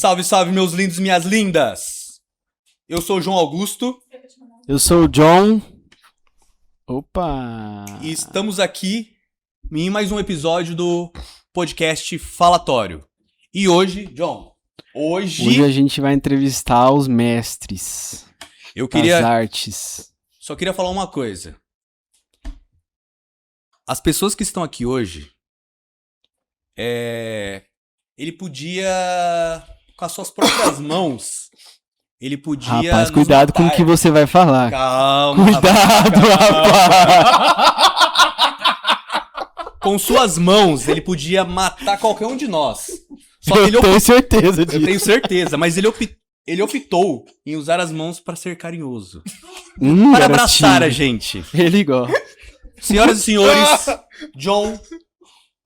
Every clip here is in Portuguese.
Salve, salve, meus lindos e minhas lindas! Eu sou o João Augusto. Eu sou o John. Opa! E estamos aqui em mais um episódio do podcast Falatório. E hoje, John, Hoje a gente vai entrevistar os mestres das artes. Só queria falar uma coisa. As pessoas que estão aqui hoje, ele podia, com as suas próprias mãos, ele podia... Rapaz, cuidado com o que você vai falar. Calma. Cuidado, rapaz. Com suas mãos, ele podia matar qualquer um de nós. Só que Eu tenho certeza disso. Eu tenho certeza, mas ele optou em usar as mãos para ser carinhoso. Para abraçar a gente. Ele igual. Senhoras e senhores, John,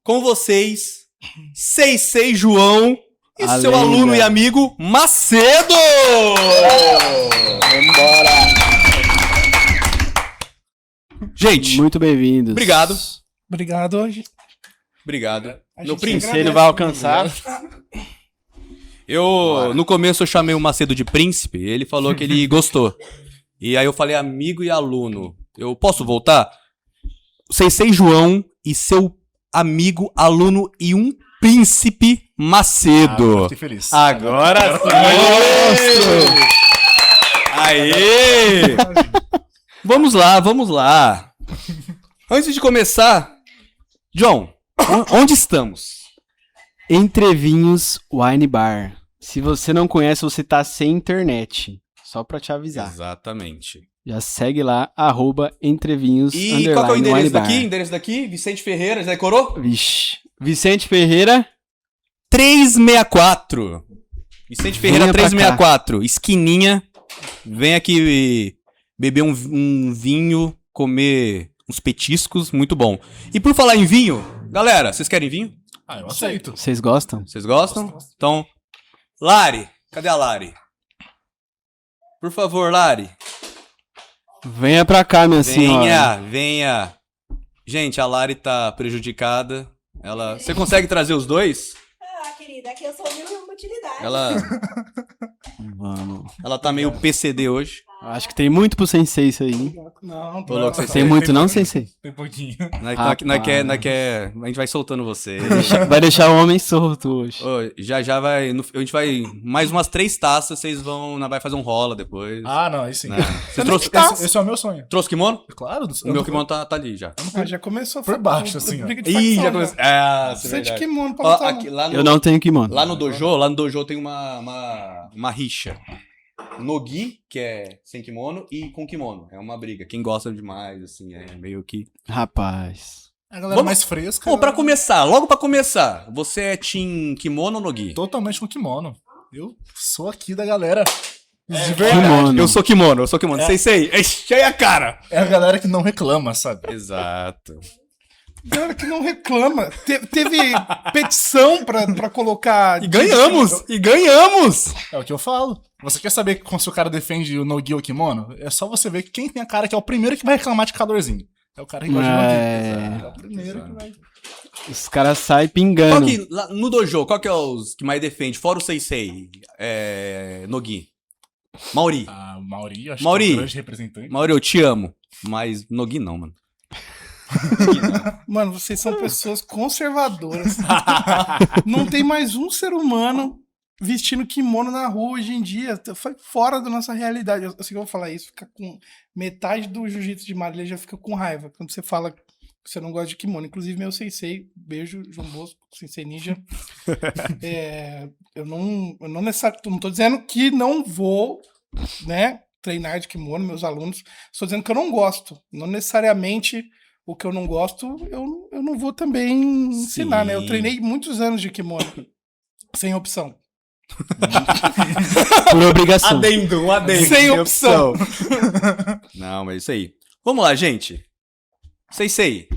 com vocês, Seisei João e A seu lenda. aluno e amigo Macedo! Vambora! Gente, Muito bem-vindos. obrigado. Obrigado hoje. Obrigado. A Meu gente príncipe. agradece. Ele vai alcançar. No começo eu chamei o Macedo de príncipe, ele falou que ele gostou. E aí eu falei amigo e aluno. Eu posso voltar? Seisei João e seu amigo, aluno e um príncipe Macedo. Fiquei feliz. Agora sim. Aê! Vamos lá. Antes de começar, John, onde estamos? Entrevinhos Wine Bar. Se você não conhece, você tá sem internet. Só pra te avisar. Exatamente. Já segue lá, @entrevinhos_. E qual que é o Wine endereço Bar. daqui? Endereço daqui? Vicente Ferreira, já decorou? Vixe. Vicente Ferreira. 364. Vicente Ferreira Venha pra 364. Esquininha. Vem aqui beber um vinho, comer uns petiscos, muito bom. E por falar em vinho, galera, vocês querem vinho? Eu aceito. Vocês gostam? Vocês gostam? Então, Lari, cadê a Lari? Por favor, Lari. Venha pra cá, minha senhora. Venha. Gente, a Lari tá prejudicada. Você consegue trazer os dois? Ah, querida, aqui eu sou mil utilidade. Vamos. Ela tá meio PCD hoje. Acho que tem muito pro Sensei isso aí, hein? Não, Ô, louco, vocês Tem muito não, Sensei? Tem pouquinho. Rapaz. A gente vai soltando você. Vai deixar o homem solto hoje. Ô, já vai. A gente vai. Mais umas 3 taças, vocês vão. Vai fazer um rola depois. Não, aí sim. Né? Você trouxe, Esse é o meu sonho. trouxe kimono? Claro. O meu kimono tá ali já. Já começou Por baixo, assim, ó. briga de Ih, facção, já começou. Você de verdade. kimono pra Ó, lutar, aqui, não. Eu não tenho kimono. Lá no dojo tem uma rixa. Nogi, que é sem kimono, e com kimono. É uma briga. Quem gosta demais, assim, é meio que... Rapaz. A galera Vamos- mais fresca. Bom, logo pra começar, você é team kimono ou Nogi? Totalmente com kimono. Eu sou aqui da galera. De Kimono. Eu sou kimono. Sei. Enchei a cara. É a galera que não reclama, sabe? Exato. Galera que não reclama. Teve petição pra colocar... E ganhamos! É o que eu falo. Você quer saber se o cara defende o Nogi ou o kimono? É só você ver quem tem a cara que é o primeiro que vai reclamar de calorzinho. É o cara que gosta de Nogi. É o primeiro que vai. Os caras saem Qual pingando. que, lá no dojo, qual que é os que mais defende? Fora o Seisei, Nogi. Mauri. O Mauri, acho Mauri. que é o grande representante. Mauri, eu te amo. Mas Nogi não, mano. Mano, vocês são pessoas conservadoras. Não tem mais um ser humano vestindo kimono na rua hoje em dia. Foi fora da nossa realidade. Eu sei que eu vou falar isso, fica com metade do jiu-jitsu de Marília já fica com raiva quando você fala que você não gosta de kimono. Inclusive, meu sensei, beijo, João Bosco, sensei ninja. Eu não necessariamente, não tô dizendo que não vou, né, treinar de kimono, meus alunos. Estou dizendo que eu não gosto. Não necessariamente o que eu não gosto, eu não vou também ensinar, né? Eu treinei muitos anos de kimono, sem opção. Por obrigação. Adendo. Sem opção. Não, mas isso aí. Vamos lá, gente. Seisei.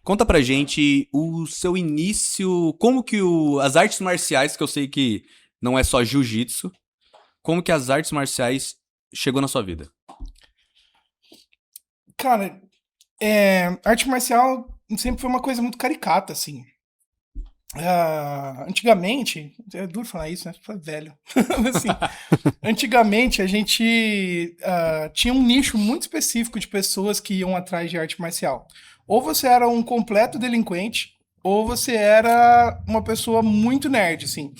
Conta pra gente o seu início, como que as artes marciais, que eu sei que não é só jiu-jitsu, como que as artes marciais chegou na sua vida? Cara, arte marcial sempre foi uma coisa muito caricata, assim. Antigamente, é duro falar isso, né? Foi velho. Mas, assim, antigamente a gente tinha um nicho muito específico de pessoas que iam atrás de arte marcial. Ou você era um completo delinquente, ou você era uma pessoa muito nerd, assim.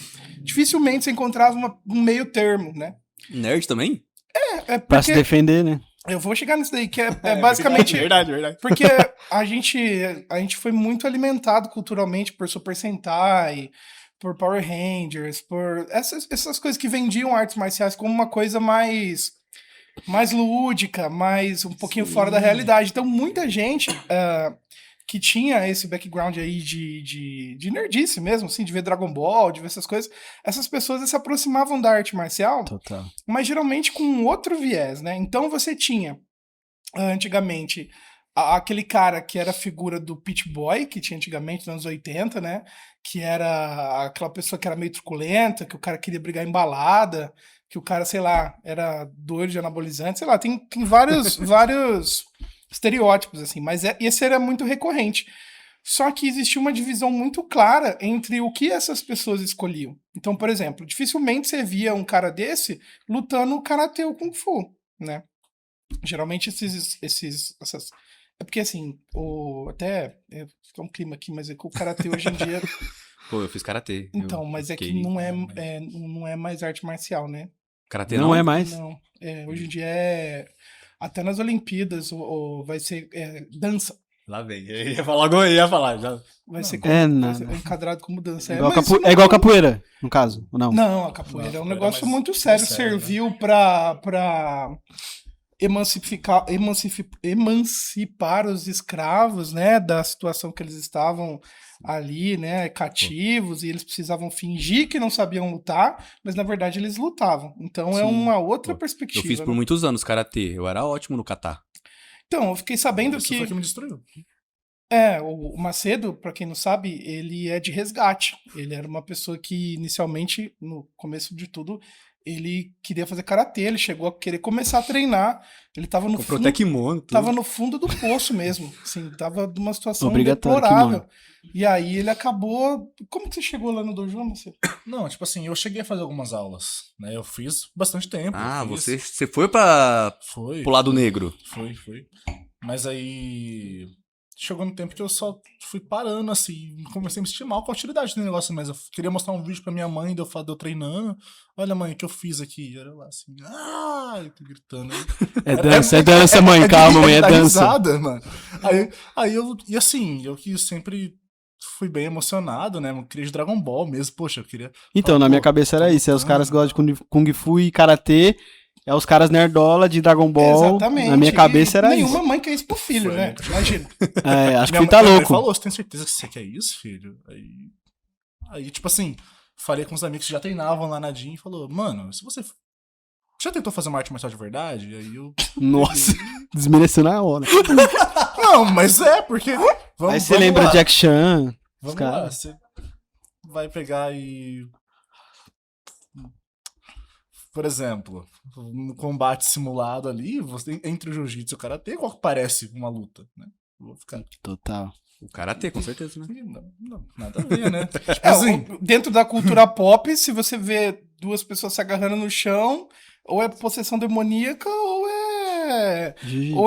Dificilmente você encontrava um meio termo, né? Nerd também? É Pra se porque defender, né? eu vou chegar nisso daí, que é basicamente. Verdade. Porque a gente foi muito alimentado culturalmente por Super Sentai, por Power Rangers, por essas coisas que vendiam artes marciais como uma coisa mais lúdica, mais um pouquinho fora da realidade. Então, muita gente que tinha esse background aí de nerdice mesmo, assim, de ver Dragon Ball, de ver essas coisas, essas pessoas se aproximavam da arte marcial, Total. mas geralmente com um outro viés, né? Então você tinha, antigamente, aquele cara que era a figura do Pit Boy, que tinha antigamente nos anos 80, né? Que era aquela pessoa que era meio truculenta, que o cara queria brigar em balada, que o cara, sei lá, era doido de anabolizante, sei lá, tem vários estereótipos, assim, mas esse era muito recorrente. Só que existia uma divisão muito clara entre o que essas pessoas escolhiam. Então, por exemplo, dificilmente você via um cara desse lutando karatê ou kung fu, né? Geralmente essas... É porque, assim, até... Fica um clima aqui, mas é que o karatê hoje em dia... Pô, eu fiz karatê. Então, mas é que não é mais arte marcial, né? Karatê Não é mais. Não. Hoje em dia até nas Olimpíadas vai ser dança. Lá vem. Eu ia falar. Já. Vai ser não. enquadrado como dança. É igual capoeira, no caso, ou não? Não, a capoeira é um negócio mais muito sério. sério, Serviu pra emancipar os escravos, né, da situação que eles estavam ali, né, cativos, e eles precisavam fingir que não sabiam lutar, mas na verdade eles lutavam. Então é uma outra Pô, perspectiva. Eu fiz por né? muitos anos karatê. Eu era ótimo no kata. Então, eu fiquei sabendo Isso que foi que me destruiu. o Macedo, pra quem não sabe, ele é de resgate. Ele era uma pessoa que inicialmente, no começo de tudo, ele queria fazer karatê, ele chegou a querer começar a treinar. Ele tava no Comprou fundo, até kimono. tudo. tava no fundo do poço mesmo, assim, tava numa situação Obrigatório, deplorável. kimono. E aí ele acabou... Como que você chegou lá no dojo, Macedo? Não, tipo assim, eu cheguei a fazer algumas aulas, né? Eu fiz bastante tempo. Ah, eu fiz- você foi Foi. pro lado negro. Foi. Mas aí chegou no tempo que eu só fui parando, assim, comecei a me sentir mal com a utilidade do negócio, mas eu queria mostrar um vídeo pra minha mãe de eu treinando. Olha, mãe, o que eu fiz aqui. E era lá assim, eu tô gritando. É dança, mãe, calma, mãe, é dar dança. risada, mano. E assim, eu que sempre fui bem emocionado, né? Eu queria de Dragon Ball mesmo, poxa, eu queria. Então, na minha cabeça era isso, os caras que gostam de Kung Fu e Karatê, os caras nerdola de Dragon Ball. Exatamente. Na minha cabeça era Nenhuma isso. mãe quer isso pro filho, Foi, né? né? Imagina. Acho que Minha ele tá mãe louco. falou, você tem certeza que você quer isso, filho? Aí, tipo assim, falei com os amigos que já treinavam lá na DIN e falou, mano, se você já tentou fazer uma arte marcial de verdade? Aí eu... Nossa, desmereceu na hora. Não, mas porque... Aí você lembra lá. Jack Chan. Vamos cara. lá, você vai pegar e... Por exemplo, no combate simulado ali, entre o jiu-jitsu e o karatê, qual que parece uma luta, né? Eu vou ficar... Total. O karatê, com certeza, né? Não, nada a ver, né? Tipo Assim, dentro da cultura pop, se você vê duas pessoas se agarrando no chão, ou é possessão demoníaca, ou é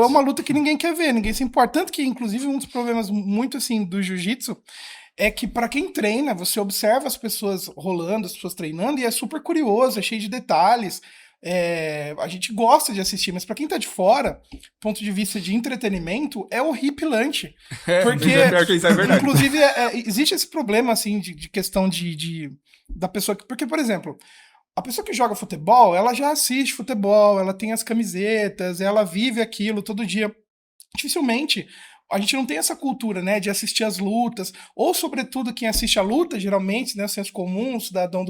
uma luta que ninguém quer ver, ninguém se importa. Tanto que, inclusive, um dos problemas muito, assim, do jiu-jitsu é que, pra quem treina, você observa as pessoas rolando, as pessoas treinando, e é super curioso, é cheio de detalhes. A gente gosta de assistir, mas pra quem tá de fora, ponto de vista de entretenimento, é horripilante. Porque, pior que isso é verdade. inclusive, existe esse problema, assim, de questão da pessoa... Porque, por exemplo, a pessoa que joga futebol, ela já assiste futebol, ela tem as camisetas, ela vive aquilo todo dia. Dificilmente a gente não tem essa cultura, né, de assistir as lutas, ou sobretudo quem assiste a luta, geralmente, né, o senso comum, cidadão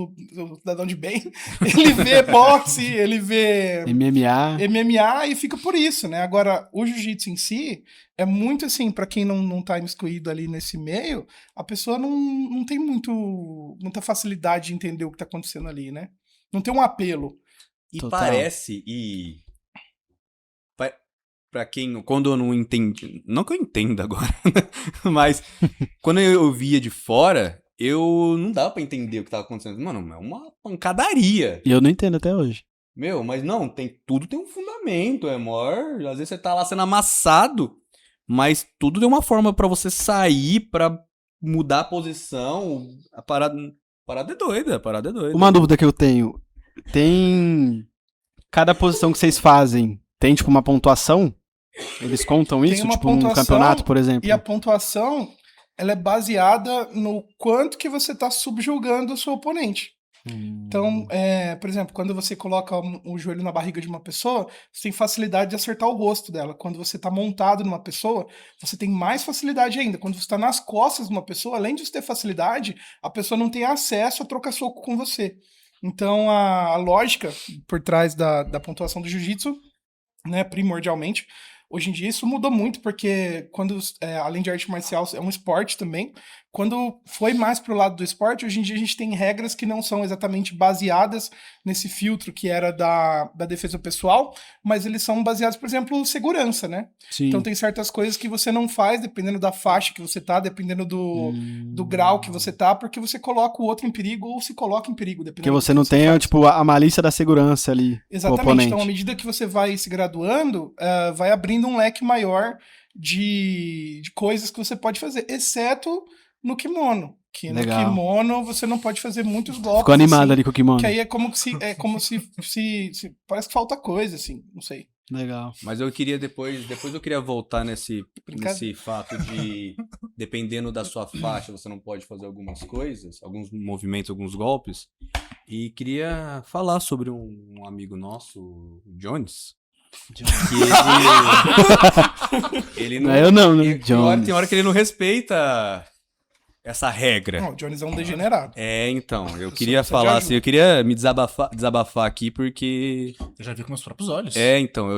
de bem, ele vê boxe, ele vê MMA e fica por isso, né? Agora, o jiu-jitsu em si é muito assim, pra quem não tá imiscuído ali nesse meio, a pessoa não tem muita facilidade de entender o que tá acontecendo ali, né? Não tem um apelo. E Total. parece, pra quem, quando eu não entendi, não que eu entenda agora, mas quando eu via de fora, eu não dava pra entender o que tava acontecendo. Mano, é uma pancadaria. E eu não entendo até hoje. Meu, mas não, tudo tem um fundamento, é maior. Às vezes você tá lá sendo amassado, mas tudo tem uma forma pra você sair, pra mudar a posição. A parada é doida, a parada é doida. Uma dúvida que eu tenho. Tem... Cada posição que vocês fazem, tem tipo uma pontuação? Eles contam Tem isso? uma Tipo num pontuação campeonato, por exemplo? E a pontuação, ela é baseada no quanto que você tá subjugando o seu oponente. Então, por exemplo, quando você coloca o joelho na barriga de uma pessoa, você tem facilidade de acertar o rosto dela. Quando você tá montado numa pessoa, você tem mais facilidade ainda. Quando você tá nas costas de uma pessoa, além de você ter facilidade, a pessoa não tem acesso a trocar soco com você. Então, a lógica por trás da pontuação do jiu-jitsu, né, primordialmente, hoje em dia isso mudou muito, porque quando, além de arte marcial, é um esporte também. Quando foi mais pro lado do esporte, hoje em dia a gente tem regras que não são exatamente baseadas nesse filtro que era da defesa pessoal, mas eles são baseados, por exemplo, segurança, né? Sim. Então tem certas coisas que você não faz, dependendo da faixa que você tá, dependendo do grau que você tá, porque você coloca o outro em perigo ou se coloca em perigo, Porque dependendo você do não que tem, faz. tipo, a malícia da segurança ali. O Exatamente. oponente. Então, à medida que você vai se graduando, vai abrindo um leque maior de coisas que você pode fazer, exceto no kimono. Que Legal. no kimono você não pode fazer muitos golpes. Ficou animado assim, ali com o kimono. Que aí é como se parece que falta coisa, assim, não sei. Legal. Mas eu queria depois eu queria voltar nesse Brincadeira. fato de, dependendo da sua faixa, você não pode fazer algumas coisas, alguns movimentos, alguns golpes. E queria falar sobre um amigo nosso, o Jones. Que ele Não é eu não, né? tem hora que ele não respeita essa regra. Não, o Jones é um degenerado. Então, eu Só queria precisa de falar ajuda. assim, eu queria me desabafar aqui porque Eu já vi com meus próprios olhos. então,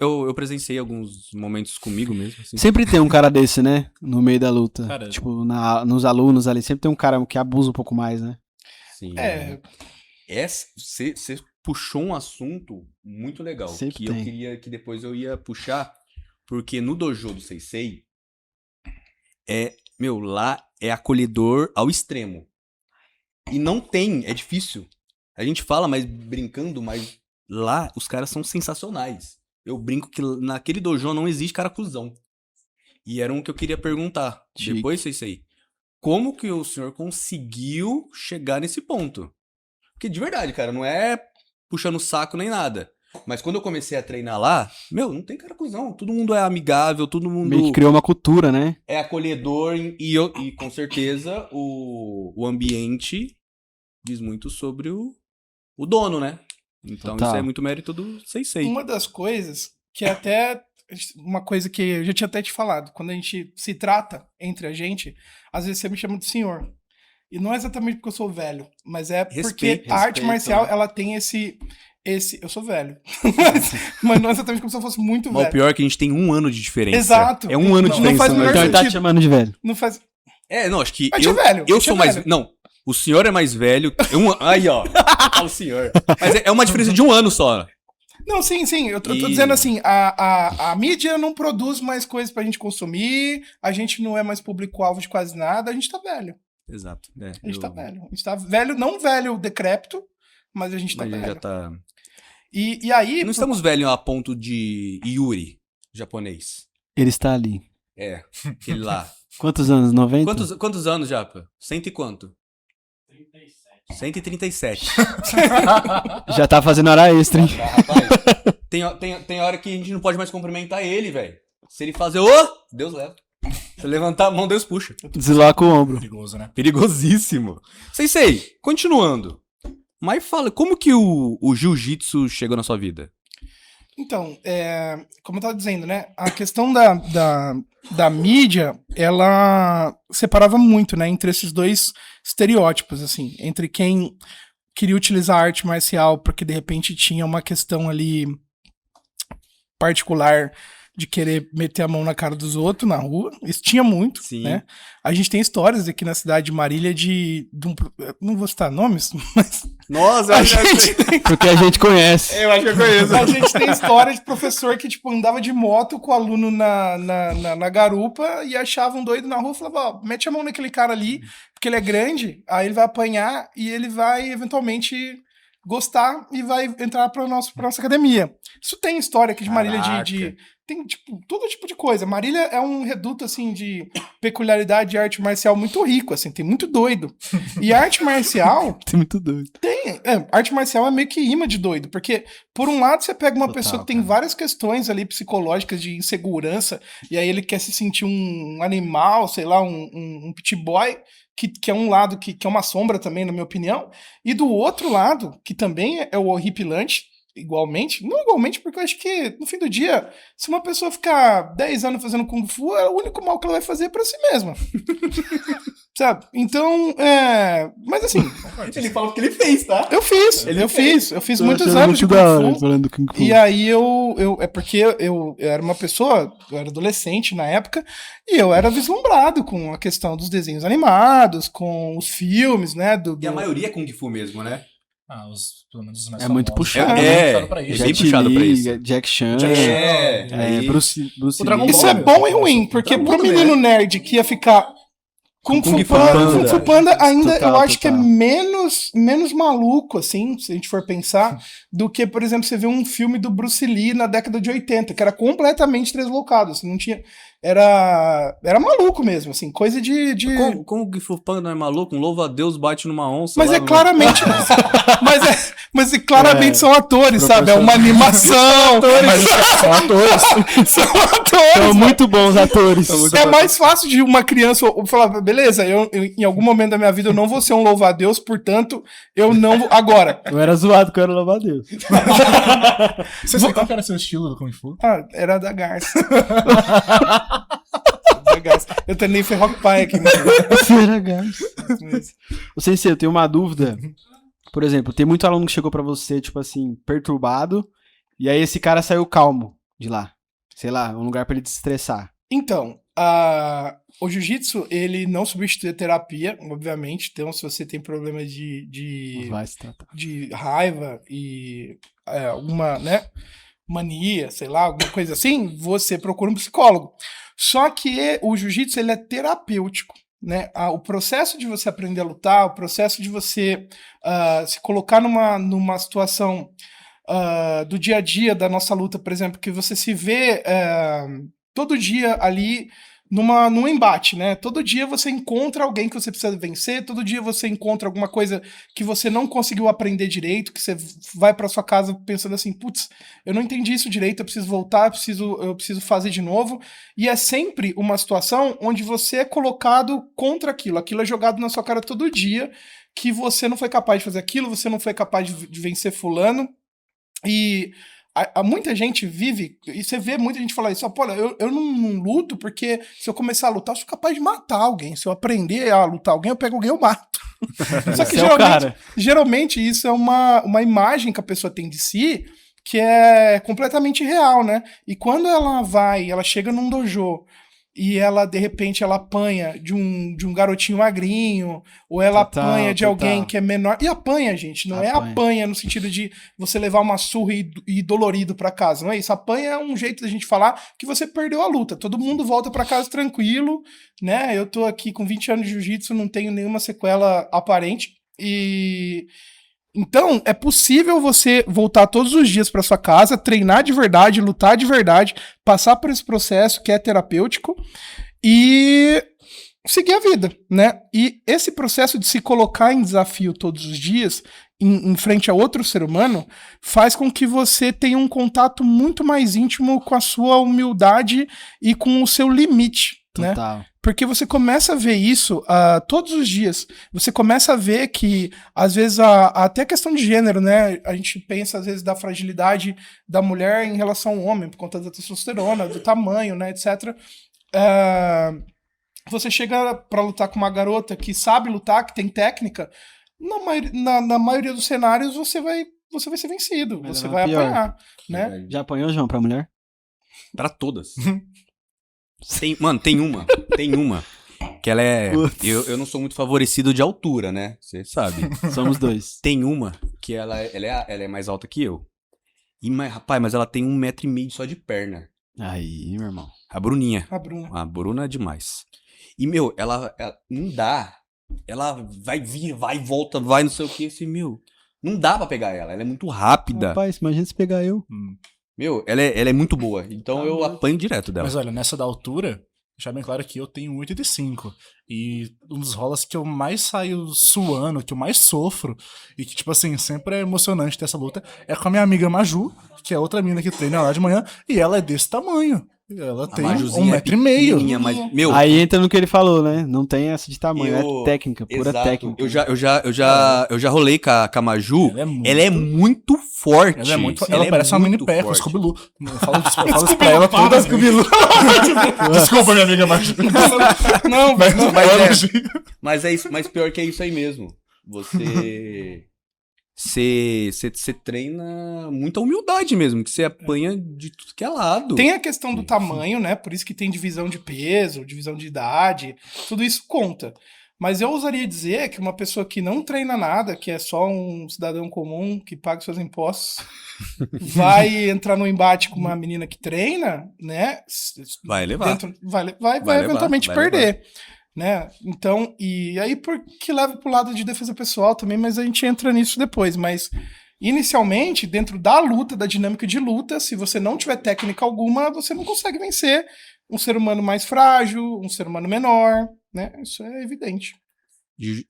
eu presenciei alguns momentos comigo mesmo, assim. Sempre tem um cara desse, né? No meio da luta. Cara, Tipo, nos alunos ali, sempre tem um cara que abusa um pouco mais, né? Sim. É, Você puxou um assunto muito legal, Sempre que tem. eu queria que depois eu ia puxar, porque no dojo do Seisei, lá é acolhedor ao extremo. E não tem, é difícil. A gente fala mais brincando, mas lá os caras são sensacionais. Eu brinco que naquele dojo não existe cara cuzão. E era um que eu queria perguntar, Chique. depois Seisei, como que o senhor conseguiu chegar nesse ponto? Porque de verdade, cara, não é puxando o saco nem nada. Mas quando eu comecei a treinar lá, não tem cara cuzão. Todo mundo é amigável, todo mundo Meio que criou uma cultura, né? é acolhedor e com certeza o ambiente diz muito sobre o dono, né? Então Total. isso é muito mérito do Seisei. uma das coisas que é até uma coisa que eu já tinha até te falado, quando a gente se trata entre a gente, às vezes você me chama de senhor. E não é exatamente porque eu sou velho, mas é porque a arte marcial, né? ela tem esse eu sou velho. mas não é exatamente como se eu fosse muito Mas o velho. pior é que a gente tem 1 ano de diferença. Exato. É 1 ano de Não diferença. faz o né? menor Então ele tá te sentido. chamando de velho. Não faz. Não, acho que A gente é velho, a eu gente sou é mais... velho. Não, o senhor é mais velho. Aí, ó. O senhor. Mas é uma diferença de 1 ano só. Não, sim. Eu tô E- dizendo assim, a mídia não produz mais coisas pra gente consumir, a gente não é mais público-alvo de quase nada, a gente tá velho. Exato. A gente tá velho. A gente tá velho, não velho decrépito, mas a gente tá Mas a gente velho. já tá... E aí, Não estamos velhos a ponto de Yuri, japonês. Ele está ali. Aquele lá. Quantos anos? 90? Quantos anos, Japa? Cento e quanto? 137. Já tá fazendo hora extra, hein? Rapaz, tem hora que a gente não pode mais cumprimentar ele, velho. Se ele fazer, Deus leva. Se eu levantar a mão, Deus puxa. Desloca o ombro. perigoso, né? Perigosíssimo. Sei, continuando. Mas fala, como que o jiu-jitsu chegou na sua vida? então, como eu tava dizendo, né? A questão da mídia, ela separava muito, né? Entre esses dois estereótipos, assim. Entre quem queria utilizar a arte marcial porque, de repente, tinha uma questão ali particular de querer meter a mão na cara dos outros na rua. Isso tinha muito, Sim. né? A gente tem histórias aqui na cidade de Marília não vou citar nomes, mas Nossa, a gente Porque a gente conhece. eu acho que eu conheço. a gente tem história de professor que, tipo, andava de moto com o aluno na garupa e achava um doido na rua e falava, ó, mete a mão naquele cara ali, Porque ele é grande, aí ele vai apanhar e ele vai eventualmente gostar e vai entrar pra nossa academia. Isso tem história aqui de Marília Caraca. tem, tipo, todo tipo de coisa. Marília é um reduto, assim, de peculiaridade de arte marcial muito rico, assim, tem muito doido. E a arte marcial Tem muito doido. arte marcial é meio que imã de doido, porque por um lado você pega uma Total, pessoa que tem cara. várias questões ali psicológicas de insegurança, e aí ele quer se sentir um animal, sei lá, um pit boy, que é um lado que é uma sombra também, na minha opinião, e do outro lado, que também é o horripilante, igualmente, não igualmente, porque eu acho que no fim do dia, se uma pessoa ficar 10 anos fazendo Kung Fu, o único mal que ela vai fazer é pra si mesma. Sabe? Então, mas assim, Ele fala o que ele fez, tá? eu fiz muitos Tô achando anos de muito da hora Kung ele Fu. falando do Kung Fu. E aí é porque eu era uma pessoa, eu era adolescente na época, e eu era vislumbrado com a questão dos desenhos animados, com os filmes, né? E a maioria é Kung Fu mesmo, né? Pelo menos os mais É muito famosos. puxado. Pra isso. bem Jet puxado pra Li, isso. Jack Chan. É, Bruce O Dragon Lee. Isso Ball, é bom e ruim, porque Dragon pro Ball, menino nerd que ia ficar Kung Fu Kung Fu Panda, Panda. Kung Fu Panda ainda Total, eu acho que é total. menos maluco, assim, se a gente for pensar, do que, por exemplo, você vê um filme do Bruce Lee na década de 80, que era completamente deslocado, assim, não tinha... Era maluco mesmo, assim, coisa de... Como o Kung Fu Panda não é maluco? Um louva-a-Deus bate numa onça. Mas lá é no- claramente... mas claramente são atores, sabe? É uma animação. São atores. São atores. São muito bons atores. É mais fácil de uma criança falar, beleza, eu em algum momento da minha vida eu não vou ser um louva-a-Deus, portanto, eu não vou... Agora, Eu era zoado que eu era louvar a Deus. Você sabe qual que era seu estilo do Kung Fu? era da Garça. Da Garça. Eu treinei Ferroc Pai aqui. Será, guys? Ô, Sensei, eu tenho uma dúvida. Por exemplo, tem muito aluno que chegou pra você, tipo assim, perturbado, e aí esse cara saiu calmo de lá. Sei lá, um lugar pra ele desestressar. Então, o jiu-jitsu, ele não substitui a terapia, obviamente. Então, se você tem problema de Vai se tratar. raiva e alguma, né, mania, sei lá, alguma coisa assim, você procura um psicólogo. Só que o jiu-jitsu, ele é terapêutico, né? O processo de você aprender a lutar, o processo de você se colocar numa situação do dia a dia da nossa luta, por exemplo, que você se vê todo dia ali num embate, né? Todo dia você encontra alguém que você precisa vencer, todo dia você encontra alguma coisa que você não conseguiu aprender direito, que você vai pra sua casa pensando assim, putz, eu não entendi isso direito, eu preciso voltar, eu preciso fazer de novo. E é sempre uma situação onde você é colocado contra aquilo é jogado na sua cara todo dia, que você não foi capaz de fazer aquilo, você não foi capaz de vencer fulano. E muita gente vive, e você vê muita gente falar isso, pô, eu não luto porque se eu começar a lutar, eu sou capaz de matar alguém. Se eu aprender a lutar alguém, eu pego alguém e eu mato. Só que Esse é o cara. geralmente isso é uma imagem que a pessoa tem de si que é completamente real, né? E quando ela chega num dojo e ela, de repente, ela apanha de um garotinho magrinho, ou ela apanha de alguém que é menor. E apanha, gente, não é apanha no sentido de você levar uma surra e dolorido pra casa, não é isso. Apanha é um jeito da gente falar que você perdeu a luta. Todo mundo volta pra casa tranquilo, né? Eu tô aqui com 20 anos de jiu-jitsu, não tenho nenhuma sequela aparente. Então, é possível você voltar todos os dias para sua casa, treinar de verdade, lutar de verdade, passar por esse processo que é terapêutico e seguir a vida, né? E esse processo de se colocar em desafio todos os dias, em frente a outro ser humano, faz com que você tenha um contato muito mais íntimo com a sua humildade e com o seu limite, Total. né? Porque você começa a ver isso todos os dias. Você começa a ver que, às vezes, até questão de gênero, né? A gente pensa, às vezes, da fragilidade da mulher em relação ao homem, por conta da testosterona, do tamanho, né, etc. Você chega pra lutar com uma garota que sabe lutar, que tem técnica, na maioria dos cenários você vai ser vencido, Mas você é vai pior. apanhar, né? Já apanhou, João, pra mulher? Pra todas. Tem uma. Que ela é... Eu não sou muito favorecido de altura, né? Você sabe. Somos dois. Tem uma que ela é mais alta que eu. Rapaz, mas ela tem 1,5 metro só de perna. Aí, meu irmão. A Bruninha. A Bruna. A Bruna é demais. E, meu, ela não dá ela vai vir, vai e volta, vai não sei o que, assim, meu, não dá pra pegar ela é muito rápida. Rapaz, imagina se pegar eu. Meu, ela é muito boa, então eu apanho direto dela. Mas olha, nessa da altura, deixar bem claro que eu tenho 1,85. E um dos rolas que eu mais saio suando, que eu mais sofro, e que, tipo assim, sempre é emocionante ter essa luta, é com a minha amiga Maju, que é outra mina que treina lá de manhã, e ela é desse tamanho. Ela tem Majuzinha 1,5 pequenininha, mas, meu, Aí entra no que ele falou, né? Não tem essa de tamanho, eu- é técnica, pura exato. técnica. Eu já rolei com a Maju. Ela é muito forte. Ela é muito. Ela parece uma mini muito peca, forte. Scooby-Doo. Eu falo isso pra ela toda Scooby-Doo. Desculpa, minha amiga Maju. Não, Mas é isso, mas pior que é isso aí mesmo. Você treina muita humildade mesmo, que você apanha de tudo que é lado. tem a questão do tamanho, né? Por isso que tem divisão de peso, divisão de idade, tudo isso conta. Mas eu ousaria dizer que uma pessoa que não treina nada, que é só um cidadão comum que paga seus impostos, vai entrar no embate com uma menina que treina, né? Vai levar. Vai levar, eventualmente vai perder. Né? Então, e aí porque leva pro lado de defesa pessoal também, mas a gente entra nisso depois. Mas, inicialmente, dentro da luta, da dinâmica de luta, se você não tiver técnica alguma, você não consegue vencer um ser humano mais frágil, um ser humano menor, né? Isso é evidente.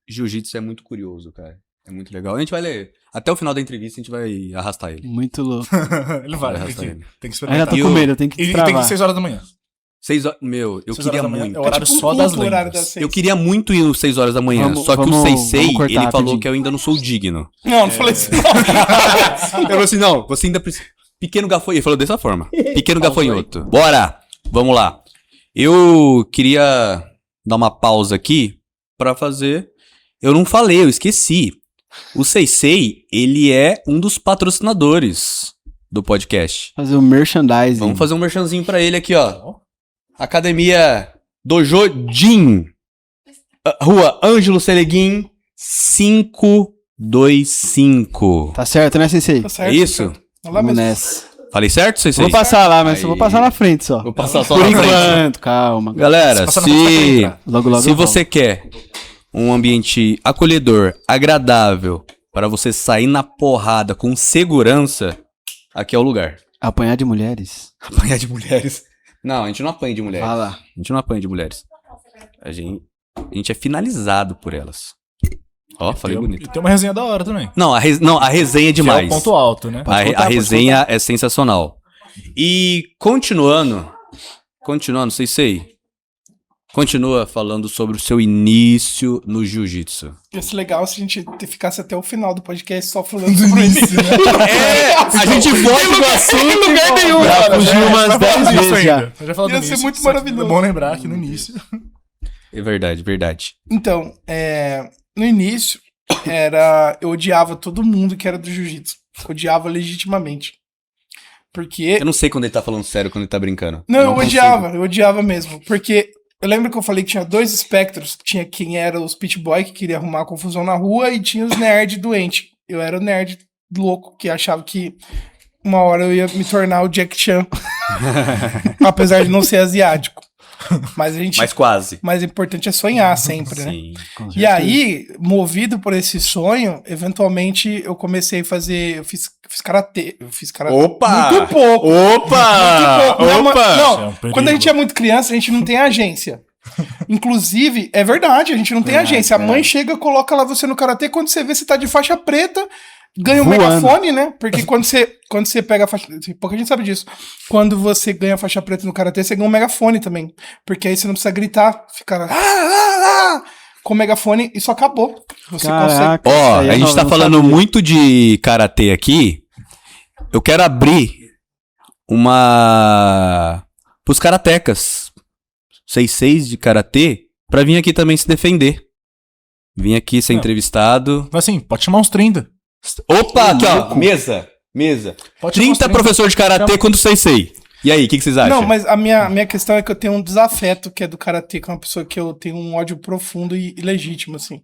Jiu-jitsu é muito curioso, cara. É muito legal. A gente vai ler. Até o final da entrevista a gente vai arrastar ele. Muito louco. Ele vai, arrastar ele. tem que Ainda experimentar. tô E com o- medo, eu tenho que E tem travar. que 6 horas da manhã. 6 horas. Meu, eu 6 queria horas da manhã muito. é o horário Tipo um só das culto, o horário lendas. das 6. Eu queria muito ir às 6 horas da manhã, Vamos- só que o vamos- Sensei, vamos cortar ele falou rapidinho. que eu ainda não sou digno. Não, não falei isso. Eu falei assim, não, você ainda precisa... Pequeno gafanhoto, ele falou dessa forma. Pequeno gafanhoto. Bora, vamos lá. Eu queria dar uma pausa aqui pra fazer... Eu não falei, eu esqueci. O Sensei, ele é um dos patrocinadores do podcast. Fazer o merchandising. Vamos fazer um merchanzinho pra ele aqui, ó. Academia Dojo Jin. Rua Ângelo Seleguin, 525. Tá certo, né, Sensei? Tá certo, É isso? cara. Vai lá Vamos mesmo. nessa. Falei certo, Sensei? Vou passar lá, mas Aí. eu vou passar na frente só. Vou passar só Por na frente. enquanto, calma. Galera, Passar na frente pra se, entrar. Logo, logo se eu você quer um ambiente acolhedor, agradável, para você sair na porrada com segurança, aqui é o lugar. volto. Apanhar de mulheres? Apanhar de mulheres. Não, a gente não apanha de mulheres. Vai lá. A gente não apanha de mulheres. A gente é finalizado por elas. Ó, falei bonito. E tem uma resenha da hora também. Não, a resenha é Que é demais. o ponto alto, né? A resenha é sensacional. E continuando, Sensei, continua falando sobre o seu início no jiu-jitsu. Ia ser legal se a gente ficasse até o final do podcast só falando sobre isso. É, a gente volta no assunto. Em lugar nenhum, Já cara. fugiu umas Vai 10 falar disso vezes já. ainda. Eu já falei Ia do ser início, muito só que maravilhoso. É bom lembrar que no início. É verdade, verdade. Então, no início, eu odiava todo mundo que era do jiu-jitsu. Odiava legitimamente. Porque. Eu não sei quando ele tá falando sério, quando ele tá brincando. Não, eu consigo. odiava mesmo. Porque eu lembro que eu falei que tinha dois espectros. Tinha quem era os pit boy, que queria arrumar confusão na rua, e tinha os nerd doente. Eu era o nerd louco, que achava que uma hora eu ia me tornar o Jack Chan. Apesar de não ser asiático. Mas a gente. Mas quase. Mas o importante é sonhar sempre, né? Sim. E aí, movido por esse sonho, eventualmente eu comecei a fazer. Eu fiz karatê. Eu fiz karatê. Opa! Muito pouco. Opa! Muito pouco. Não, Isso é um não, perigo. quando a gente é muito criança, a gente não tem agência. Inclusive, é verdade, a gente não tem agência. A mãe chega, coloca lá você no karatê, quando você vê você tá de faixa preta, ganha um Voando. megafone, né? Porque quando você pega a faixa. Pouca gente sabe disso. Quando você ganha a faixa preta no karatê, você ganha um megafone também. Porque aí você não precisa gritar, ficar com o megafone, isso acabou. Você Caraca. Ó, isso aí é a gente nova, tá não falando sabia. muito de karatê aqui. Eu quero abrir pros karatecas. 6 de karatê, pra vir aqui também se defender. Vim aqui ser Não. entrevistado. Mas assim, pode chamar uns 30. Opa, aqui ó, mesa. Pode chamar uns 30 professor de karatê contra o Sensei. E aí, o que vocês acham? Não, mas a minha questão é que eu tenho um desafeto que é do karatê, que é uma pessoa que eu tenho um ódio profundo e legítimo, assim.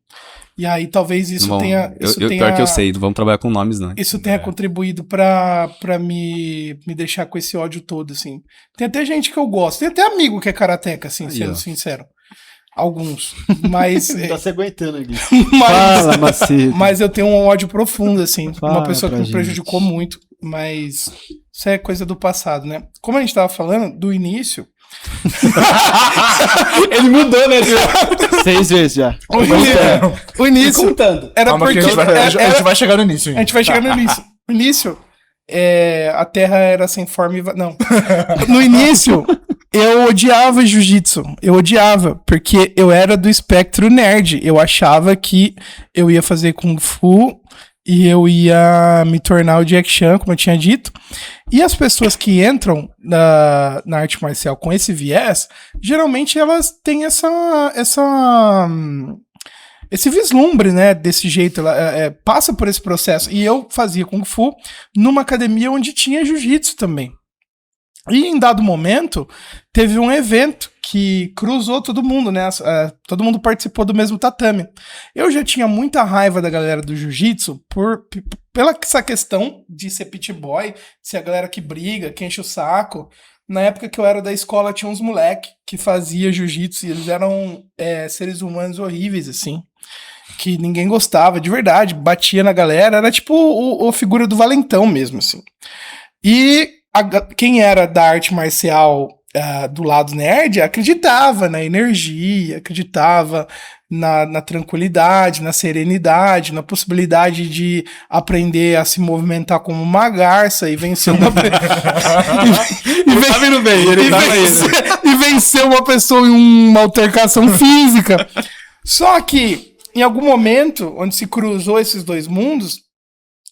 E aí talvez isso Não vamos- tenha. Isso eu, tenha pior que eu sei, não vamos trabalhar com nomes, não. Isso tenha contribuído pra me deixar com esse ódio todo, assim. Tem até gente que eu gosto, tem até amigo que é karateca, assim, Aí, sendo ó. sincero. Alguns. Mas, Tá se aguentando aqui. mas, Fala, Macedo. mas eu tenho um ódio profundo, assim. Fala Uma pessoa que pra me prejudicou muito. Mas isso é coisa do passado, né? Como a gente tava falando, do início. Ele mudou, né, Tio? 6 vezes já. O início Contando. era Calma que porque. a gente vai chegar no início. A gente vai chegar no início. No início, a Terra era sem forma e... Não. No início, eu odiava jiu-jitsu. Eu odiava, porque eu era do espectro nerd. Eu achava que eu ia fazer Kung Fu e eu ia me tornar o Jack Chan, como eu tinha dito. E as pessoas que entram na arte marcial com esse viés, geralmente elas têm esse vislumbre, né, desse jeito, ela passa por esse processo. E eu fazia Kung Fu numa academia onde tinha Jiu-Jitsu também. E em dado momento, teve um evento que cruzou todo mundo, né? Todo mundo participou do mesmo tatame. Eu já tinha muita raiva da galera do Jiu-Jitsu pela essa questão de ser pit boy, de ser a galera que briga, que enche o saco. Na época que eu era da escola, tinha uns moleque que fazia Jiu-Jitsu e eles eram seres humanos horríveis, assim. Que ninguém gostava, de verdade. Batia na galera, era tipo a figura do valentão mesmo, assim. E quem era da arte marcial do lado nerd acreditava na energia, acreditava na tranquilidade, na serenidade, na possibilidade de aprender a se movimentar como uma garça e vencer uma e vencer uma pessoa em uma altercação física. Só que em algum momento onde se cruzou esses dois mundos,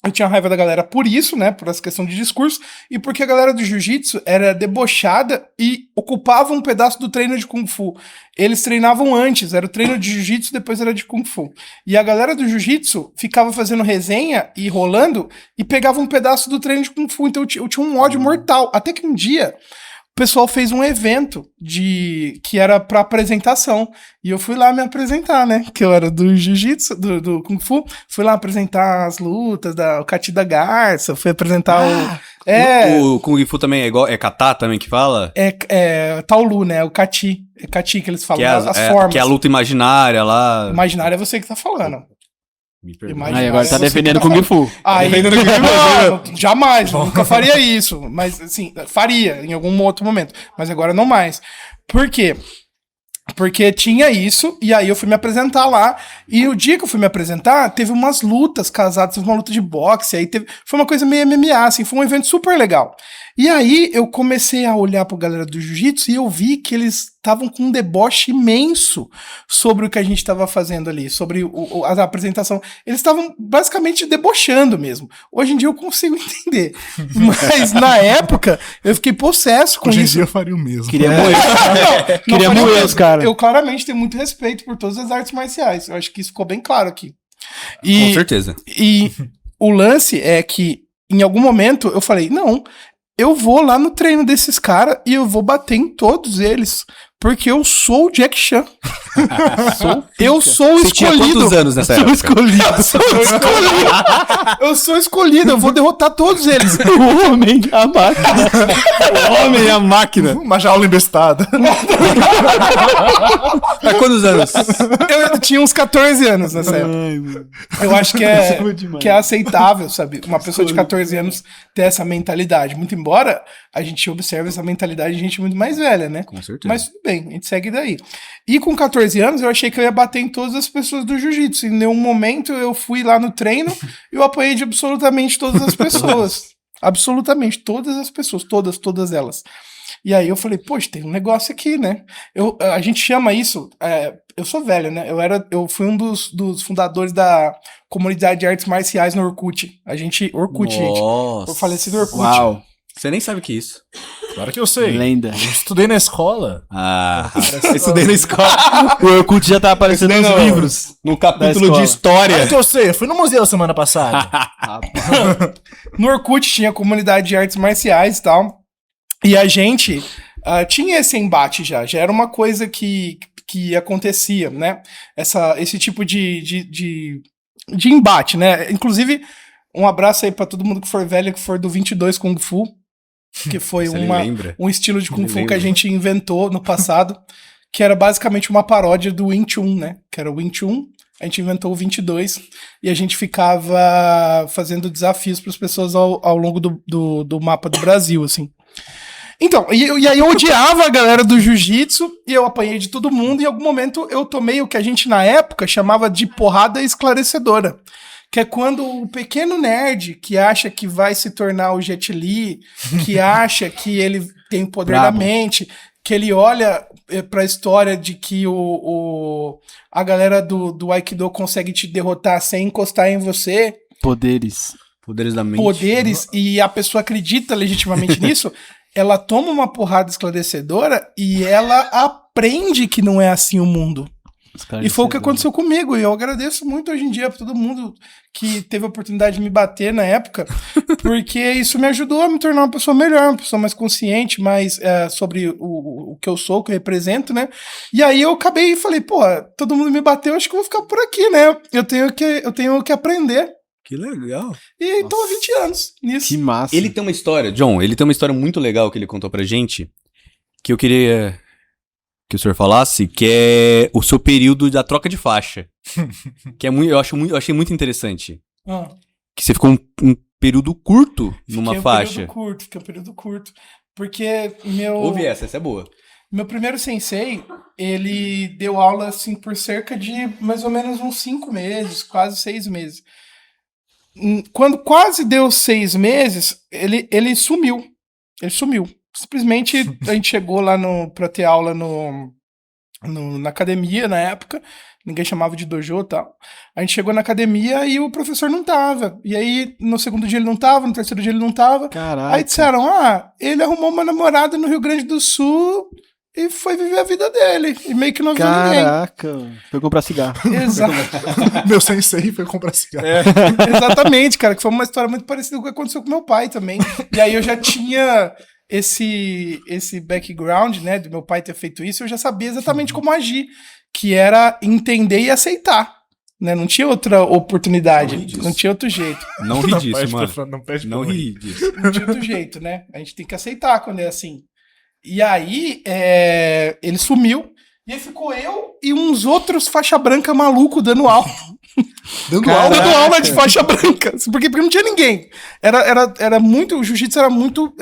eu tinha raiva da galera por isso, né? Por essa questão de discurso. E porque a galera do jiu-jitsu era debochada e ocupava um pedaço do treino de Kung Fu. Eles treinavam antes. Era o treino de jiu-jitsu, depois era de Kung Fu. E a galera do jiu-jitsu ficava fazendo resenha e rolando e pegava um pedaço do treino de Kung Fu. Então eu tinha um ódio mortal. Até que um dia o pessoal fez um evento que era pra apresentação. E eu fui lá me apresentar, né? Que eu era do jiu-jitsu, do Kung Fu. Fui lá apresentar as lutas, o Kati da Garça. Fui apresentar O Kung Fu também é igual. É kata também que fala? Taolu, né? O Kati. É Kati que eles falam, Que é as formas. Que é a luta imaginária lá. Imaginária é você que tá falando. Me perdoe. Imaginária Aí agora tá é você defendendo que tá Kung Fu. Aí, não, jamais, nunca faria isso. Mas, assim, faria em algum outro momento. Mas agora não mais. Por quê? Porque tinha isso, e aí eu fui me apresentar lá, e o dia que eu fui me apresentar, teve umas lutas casadas, teve uma luta de boxe, aí foi uma coisa meio MMA, assim, foi um evento super legal. E aí eu comecei a olhar pra galera do jiu-jitsu e eu vi que eles estavam com um deboche imenso sobre o que a gente estava fazendo ali, sobre a apresentação. Eles estavam basicamente debochando mesmo. Hoje em dia eu consigo entender. Mas na época eu fiquei possesso com Hoje em isso. dia eu faria o mesmo. Queria morrer. Queria Não, moer os caras. Eu claramente tenho muito respeito por todas as artes marciais. Eu acho que isso ficou bem claro aqui. Com certeza. E o lance é que, em algum momento, eu falei, não, eu vou lá no treino desses caras e eu vou bater em todos eles. Porque eu sou o Jack Chan. Eu sou o Você tinha escolhido. quantos anos nessa época? Eu sou escolhido. Eu vou derrotar todos eles. O homem e a máquina. O homem e a máquina. Uma jaula embestada. Há quantos anos? Eu tinha uns 14 anos nessa época. Ai, mano. Eu acho que Isso é demais. que é aceitável, sabe? Uma pessoa de 14 anos ter essa mentalidade. Muito embora a gente observe essa mentalidade de gente muito mais velha, né? Com certeza. Mas tudo bem, a gente segue daí. E com 14 anos eu achei que eu ia bater em todas as pessoas do jiu-jitsu. Em nenhum momento eu fui lá no treino e eu apanhei de absolutamente todas as pessoas. Absolutamente, todas as pessoas, todas elas. E aí eu falei, poxa, tem um negócio aqui, né? A gente chama isso, eu sou velho, né? Eu fui um dos fundadores da comunidade de artes marciais no Orkut. Orkut, gente. Nossa. O falecido Orkut. Uau. Você nem sabe o que é isso. Claro que eu sei. Lenda. Eu estudei na escola. Ah, eu estudei na escola. O Orkut já tá aparecendo nos livros. No Da capítulo escola. de história. Claro que eu sei. Eu fui no museu semana passada. No Orkut tinha a comunidade de artes marciais e tal. E a gente tinha esse embate já era uma coisa que acontecia, né? Esse tipo de embate, né? Inclusive, um abraço aí pra todo mundo que for velho, que for do 22 Kung Fu, que foi Você nem lembra? um estilo de Kung Nem Fu que a lembro. gente inventou no passado, que era basicamente uma paródia do Wing Chun, né? Que era o Wing Chun, a gente inventou o 22 e a gente ficava fazendo desafios para as pessoas ao longo do mapa do Brasil, assim. Então, e aí eu odiava a galera do jiu-jitsu e eu apanhei de todo mundo e em algum momento eu tomei o que a gente na época chamava de porrada esclarecedora. Que é quando o pequeno nerd que acha que vai se tornar o Jet Li, que acha que ele tem o poder da mente, que ele olha pra história de que a galera do Aikido consegue te derrotar sem encostar em você. Poderes da mente. Poderes, e a pessoa acredita legitimamente nisso, ela toma uma porrada esclarecedora e ela aprende que não é assim o mundo. E foi o que aconteceu comigo, e eu agradeço muito hoje em dia pra todo mundo que teve a oportunidade de me bater na época, porque isso me ajudou a me tornar uma pessoa melhor, uma pessoa mais consciente, mais sobre o que eu sou, o que eu represento, né? E aí eu acabei e falei, pô, todo mundo me bateu, acho que eu vou ficar por aqui, né? Eu tenho que aprender. Que legal. E tô há 20 anos nisso. Que massa. Ele tem uma história, John, ele tem uma história muito legal que ele contou pra gente, que eu queria que o senhor falasse, que é o seu período da troca de faixa. Que é muito, eu achei muito interessante. Que você ficou um período curto numa faixa. Fiquei um período curto. Porque meu... Ouve essa é boa. Meu primeiro sensei, ele deu aula, assim, por cerca de mais ou menos uns 5 meses, quase 6 meses. Quando quase deu 6 meses, ele sumiu. Ele sumiu. Simplesmente a gente chegou lá pra ter aula na academia na época. Ninguém chamava de dojo e tal. A gente chegou na academia e o professor não tava. E aí, no segundo dia ele não tava, no terceiro dia ele não tava. Caraca. Aí disseram, ele arrumou uma namorada no Rio Grande do Sul e foi viver a vida dele. E meio que não viu ninguém. Caraca. Foi comprar cigarro. Exato. Meu sensei foi comprar cigarro. Exatamente, cara. Que foi uma história muito parecida com o que aconteceu com meu pai também. E aí eu já tinha esse background, né, do meu pai ter feito isso. Eu já sabia exatamente como agir. Que era entender e aceitar. Né? Não tinha outra oportunidade. Não tinha outro jeito. Não ri disso, mano. Não ri disso. Não tinha outro jeito, né? A gente tem que aceitar quando é assim. E aí, ele sumiu. E aí ficou eu e uns outros faixa branca maluco dando aula. Dando aula de faixa branca. Porque não tinha ninguém. Era muito... O jiu-jitsu era muito...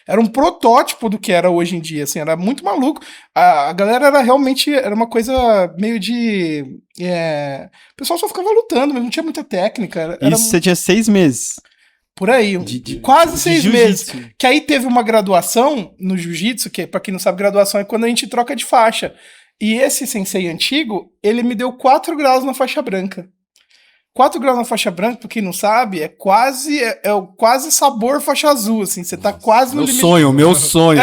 era um protótipo do que era hoje em dia, assim, era muito maluco. A galera era realmente, era uma coisa meio de... o pessoal só ficava lutando, mas não tinha muita técnica. Isso você tinha 6 meses. Por aí, quase 6 meses. jiu-jitsu. Que aí teve uma graduação no jiu-jitsu, que pra quem não sabe, graduação é quando a gente troca de faixa. E esse sensei antigo, ele me deu 4 graus na faixa branca. 4 graus na faixa branca, pra quem não sabe, é quase sabor faixa azul, assim. Você tá quase no limite. Meu sonho.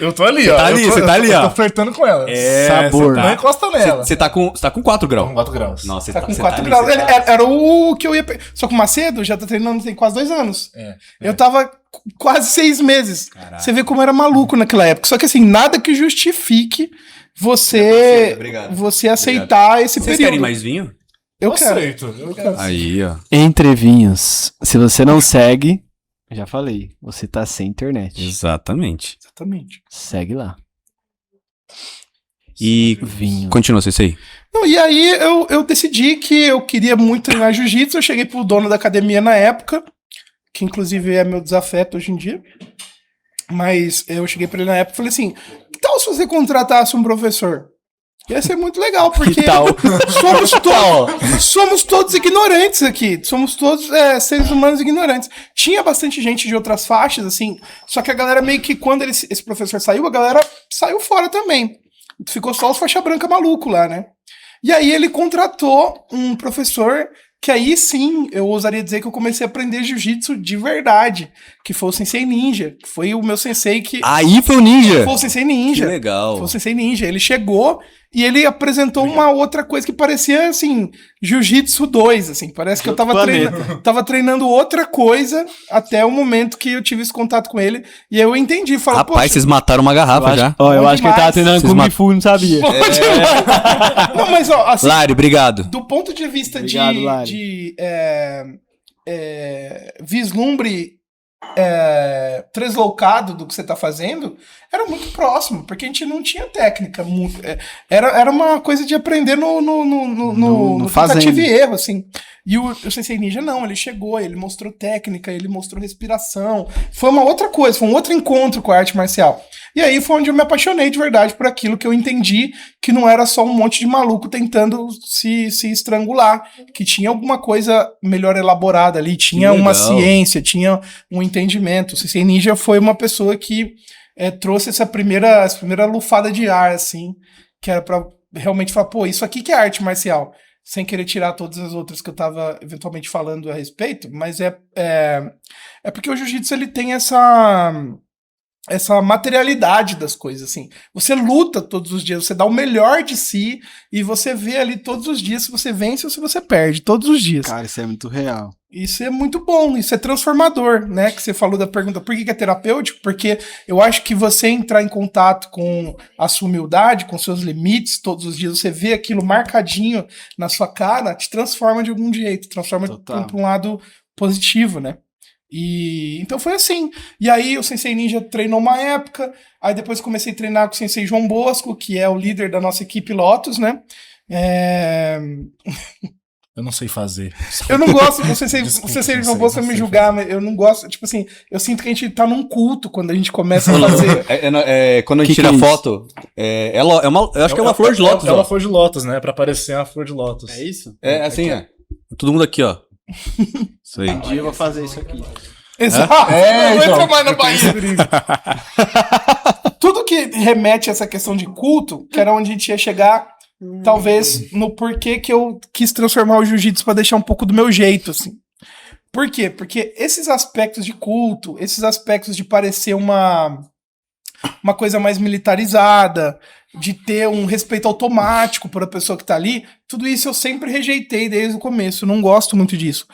Eu tô ali, Você ó. tá ali, você tá ali, ó. Eu tô flertando com ela. Sabor. Não encosta nela. Você tá com 4 graus. Com 4 graus. Nossa, Tá com você 4 ali, graus. você tá- Era o que eu ia... Só que o Macedo já tá treinando tem quase 2 anos. Eu tava quase 6 meses. Caraca. Você vê como era maluco naquela época. Só que assim, nada que justifique você Obrigado. você aceitar esse Vocês período. querem mais vinho? Eu quero. aceito. Eu quero. Aí, ó. Entre vinhos. Se você não segue, já falei, você tá sem internet. Exatamente. Exatamente. Segue lá. E Vinho. continua, Sensei. Não, e aí eu decidi que eu queria muito treinar jiu-jitsu. Eu cheguei pro dono da academia na época, que inclusive é meu desafeto hoje em dia. Mas eu cheguei pra ele na época e falei assim: que tal se você contratasse um professor? Ia ser muito legal, porque somos todos ignorantes aqui. Somos todos seres humanos ignorantes. Tinha bastante gente de outras faixas, assim, só que a galera meio que, quando esse professor saiu, a galera saiu fora também. Ficou só os faixa branca maluco lá, né? E aí ele contratou um professor que aí sim, eu ousaria dizer que eu comecei a aprender jiu-jitsu de verdade, que foi o Sensei Ninja, que foi o meu sensei que... Aí foi o ninja. Foi o Sensei Ninja. Que legal. Foi o Sensei Ninja. Ele chegou e ele apresentou uma outra coisa que parecia, assim, Jiu-Jitsu 2, assim. Parece que eu tava treinando outra coisa até o momento que eu tive esse contato com ele. E aí eu entendi. Falei, Rapaz, vocês mataram uma garrafa já. Eu acho que ele tava demais. treinando Vocês Kung Fu, não sabia. Não, mas ó, assim, Lário, obrigado. do ponto de vista Obrigado, Lari. de vislumbre tresloucado do que você tá fazendo, era muito próximo, porque a gente não tinha técnica. Era uma coisa de aprender no tentativa e erro, assim. E o Sensei Ninja não, ele chegou, ele mostrou técnica, ele mostrou respiração. Foi uma outra coisa, foi um outro encontro com a arte marcial. E aí foi onde eu me apaixonei de verdade por aquilo que eu entendi que não era só um monte de maluco tentando se estrangular, que tinha alguma coisa melhor elaborada ali, tinha uma ciência, tinha um entendimento. O Sensei Ninja foi uma pessoa que trouxe essa primeira lufada de ar, assim, que era pra realmente falar, pô, isso aqui que é arte marcial. Sem querer tirar todas as outras que eu tava eventualmente falando a respeito, mas é porque o jiu-jitsu ele tem essa materialidade das coisas, assim. Você luta todos os dias, você dá o melhor de si e você vê ali todos os dias se você vence ou se você perde, todos os dias. Cara, isso é muito real. Isso é muito bom, isso é transformador, né? Que você falou da pergunta, por que é terapêutico? Porque eu acho que você entrar em contato com a sua humildade, com seus limites, todos os dias, você vê aquilo marcadinho na sua cara, te transforma de algum jeito, transforma para um lado positivo, né? E então foi assim. E aí o Sensei Ninja treinou uma época, aí depois comecei a treinar com o Sensei João Bosco, que é o líder da nossa equipe Lotus, né? Eu não sei fazer. Eu não gosto, o Sensei João Bosco vai me julgar, mas eu não gosto, tipo assim, eu sinto que a gente tá num culto quando a gente começa a fazer. Quando a gente tira foto, eu acho que é uma flor de lótus. É uma flor de lótus, né? Pra parecer uma flor de lótus. É isso? É assim, todo mundo aqui, ó. Isso aí. Um dia eu vou fazer isso aqui. Exato. Não entra mais no Bahia. Tudo que remete a essa questão de culto, que era onde a gente ia chegar, talvez no porquê que eu quis transformar o jiu-jitsu pra deixar um pouco do meu jeito, assim. Por quê? Porque esses aspectos de culto, esses aspectos de parecer uma coisa mais militarizada, de ter um respeito automático por a pessoa que tá ali, tudo isso eu sempre rejeitei desde o começo, eu não gosto muito disso.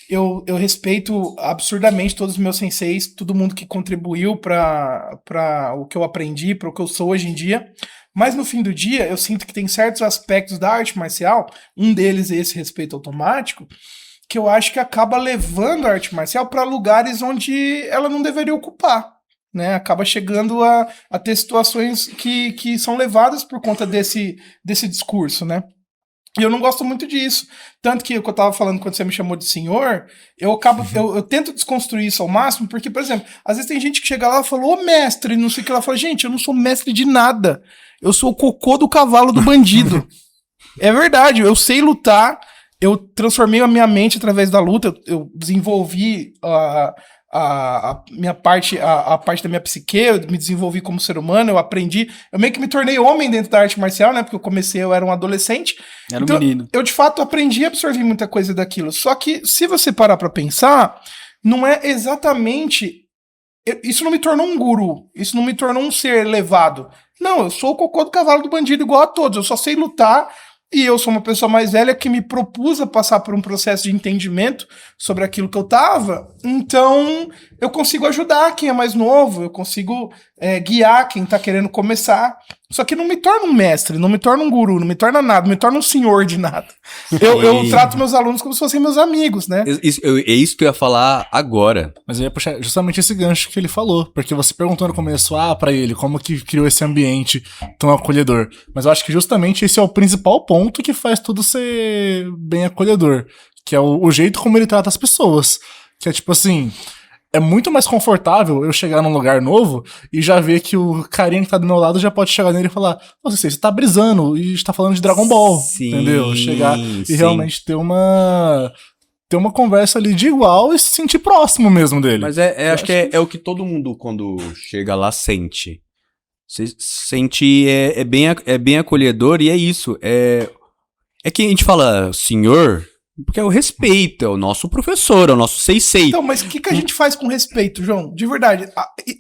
Eu respeito absurdamente todos os meus senseis, todo mundo que contribuiu para o que eu aprendi, para o que eu sou hoje em dia, mas no fim do dia eu sinto que tem certos aspectos da arte marcial, um deles é esse respeito automático, que eu acho que acaba levando a arte marcial para lugares onde ela não deveria ocupar. Né, acaba chegando a ter situações que são levadas por conta desse discurso, né? E eu não gosto muito disso. Tanto que o que eu tava falando quando você me chamou de senhor, eu tento desconstruir isso ao máximo, porque, por exemplo, às vezes tem gente que chega lá e fala, ô mestre, não sei o que, ela fala, gente, eu não sou mestre de nada. Eu sou o cocô do cavalo do bandido. É verdade, eu sei lutar, eu transformei a minha mente através da luta, eu desenvolvi a minha parte, a parte da minha psique, eu me desenvolvi como ser humano, eu aprendi, eu meio que me tornei homem dentro da arte marcial, né, porque eu era um adolescente. Era um menino. Eu de fato aprendi a absorver muita coisa daquilo, só que se você parar pra pensar, não é exatamente, isso não me tornou um guru, isso não me tornou um ser elevado. Não, eu sou o cocô do cavalo do bandido igual a todos, eu só sei lutar. E eu sou uma pessoa mais velha que me propus a passar por um processo de entendimento sobre aquilo que eu tava. Então, eu consigo ajudar quem é mais novo, eu consigo guiar quem tá querendo começar. Só que não me torna um mestre, não me torna um guru, não me torna nada, não me torna um senhor de nada. Eu trato meus alunos como se fossem meus amigos, né? É isso que eu ia falar agora. Mas eu ia puxar justamente esse gancho que ele falou. Porque você perguntou no começo, pra ele, como que criou esse ambiente tão acolhedor. Mas eu acho que justamente esse é o principal ponto que faz tudo ser bem acolhedor. Que é o jeito como ele trata as pessoas. Que é tipo assim... É muito mais confortável eu chegar num lugar novo e já ver que o carinha que tá do meu lado já pode chegar nele e falar, nossa, você tá brisando e tá falando de Dragon Ball, sim, entendeu? Chegar e realmente ter uma conversa ali de igual e se sentir próximo mesmo dele. Mas acho que é o que todo mundo, quando chega lá, sente. Você sente, é bem acolhedor e é isso. É que a gente fala, senhor... Porque é o respeito, é o nosso professor, é o nosso sensei. Então, mas o que a gente faz com respeito, João? De verdade,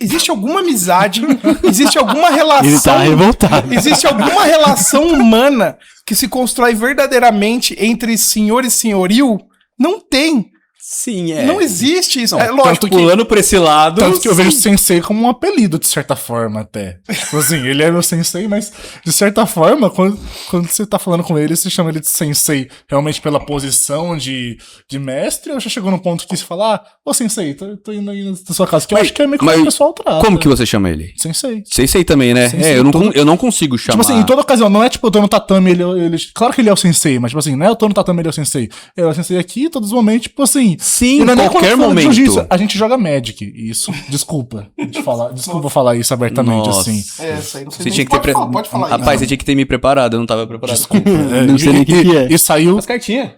existe alguma amizade, existe alguma relação... Ele tá revoltado. Existe alguma relação humana que se constrói verdadeiramente entre senhor e senhorio? Não tem. Sim, é. Não existe isso. É Não, lógico tanto que... Pulando por esse lado. Tanto que eu vejo o sensei como um apelido, de certa forma, até. Tipo assim, ele é meu sensei, mas de certa forma, quando você tá falando com ele, você chama ele de sensei realmente pela posição de mestre, ou já chegou no ponto que você fala, ô sensei, tô indo aí na sua casa, que eu acho que é meio como o pessoal trata. Como que você chama ele? Sensei. Sensei também, né? Sensei, Eu não consigo chamar. Tipo assim, em toda ocasião, não é tipo, eu tô no tatame, ele. Claro que ele é o sensei, mas tipo assim, não é eu tô no tatame, ele é o sensei. Ele é o sensei aqui, todos os momentos, tipo assim. Sim, e não é nem qualquer quando fala de momento. jiu-jitsu, a gente joga Magic, isso. Desculpa falar isso abertamente, Nossa. assim. Essa aí não sei Você nem tinha que ter. pode falar Rapaz, isso. você tinha que ter me preparado, eu não tava preparado. Desculpa. Não sei nem o que é. E saiu. As cartinhas.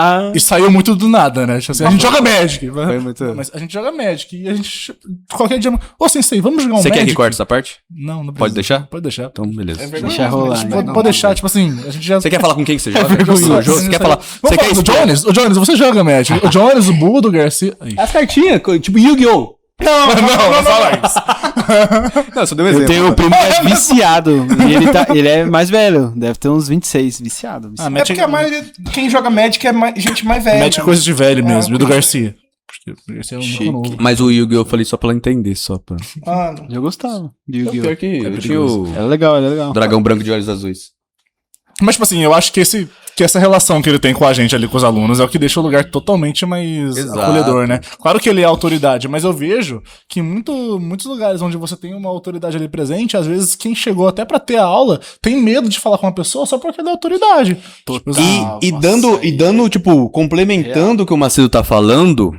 Ah, E saiu muito do nada, né? Tipo assim, a gente joga Magic. foi muito... Mas a gente joga Magic. E a gente. Qualquer dia. Ô, sensei, vamos jogar um Você Magic? quer que corte essa parte? Não precisa. Pode deixar? Pode deixar. Então, beleza. É verdade. Deixa rolar, Mas né? Pode deixar, tipo assim, a gente já. Você quer falar com quem que você joga? vergonhoso. Você quer falar? Vamos Você quer falar do expor? Jones? O Jones, você joga Magic. O Jones, o Budo, o Garcia. Aí. As cartinhas, tipo Yu-Gi-Oh! Não fala isso. Não, só deu um Eu exemplo. tenho um primo que é viciado. E ele é mais velho. Deve ter uns 26, viciado. Ah, É Magic, porque a maioria, quem joga Magic é gente mais velha. Magic é né? coisa de velho mesmo. E do coisa Garcia. Porque o Garcia é um Chique. novo. Mas o Yu-Gi-Oh! Eu falei só pra ela entender, só pra... Ah, não. Eu gostava de Pior Yu-Gi-Oh! que eu tinha perigoso. o Era legal, era legal. dragão branco de olhos azuis. Mas, tipo assim, eu acho que essa relação que ele tem com a gente ali, com os alunos, é o que deixa o lugar totalmente mais Exato. acolhedor, né? Claro que ele é autoridade, mas eu vejo que em muitos lugares onde você tem uma autoridade ali presente, às vezes quem chegou até pra ter a aula tem medo de falar com uma pessoa só porque é da autoridade. Tipo, Dando, tipo, complementando o que o Macedo tá falando,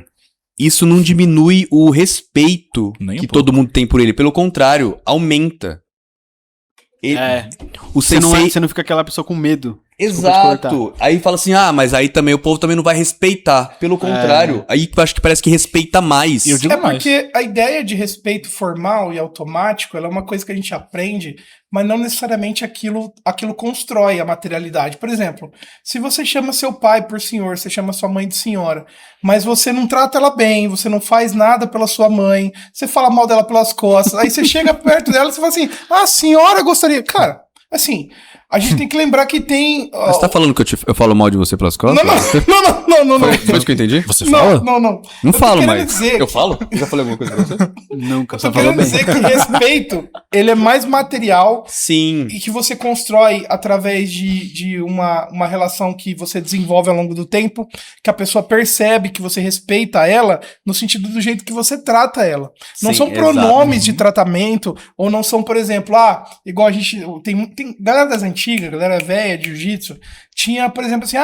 isso não diminui o respeito Nem um que pouco. todo mundo tem por ele. Pelo contrário, aumenta. Ele- É. O Você não, sensei... você não fica aquela pessoa com medo. Desculpa te Exato. Aí fala assim, mas aí também o povo também não vai respeitar. Pelo contrário, aí eu acho que parece que respeita mais. E eu digo É mais. porque a ideia de respeito formal e automático, ela é uma coisa que a gente aprende, mas não necessariamente aquilo constrói a materialidade. Por exemplo, se você chama seu pai por senhor, você chama sua mãe de senhora, mas você não trata ela bem, você não faz nada pela sua mãe, você fala mal dela pelas costas, aí você chega perto dela e você fala assim, a senhora gostaria... Cara, assim, a gente tem que lembrar que tem... Você tá falando que eu falo mal de você pelas costas? Não. Foi isso que eu entendi? Você fala? Não. Não Eu tô falo, querendo mas... dizer Eu falo? Eu já falei alguma coisa pra você? Nunca, Eu só tô falou querendo bem. dizer que respeito, ele é mais material Sim. e que você constrói através de uma relação que você desenvolve ao longo do tempo, que a pessoa percebe que você respeita ela no sentido do jeito que você trata ela. Não Sim, são exato. pronomes de tratamento, ou não são, por exemplo, igual a gente... Tem galera das antigas, galera velha de jiu-jitsu, tinha, por exemplo, assim,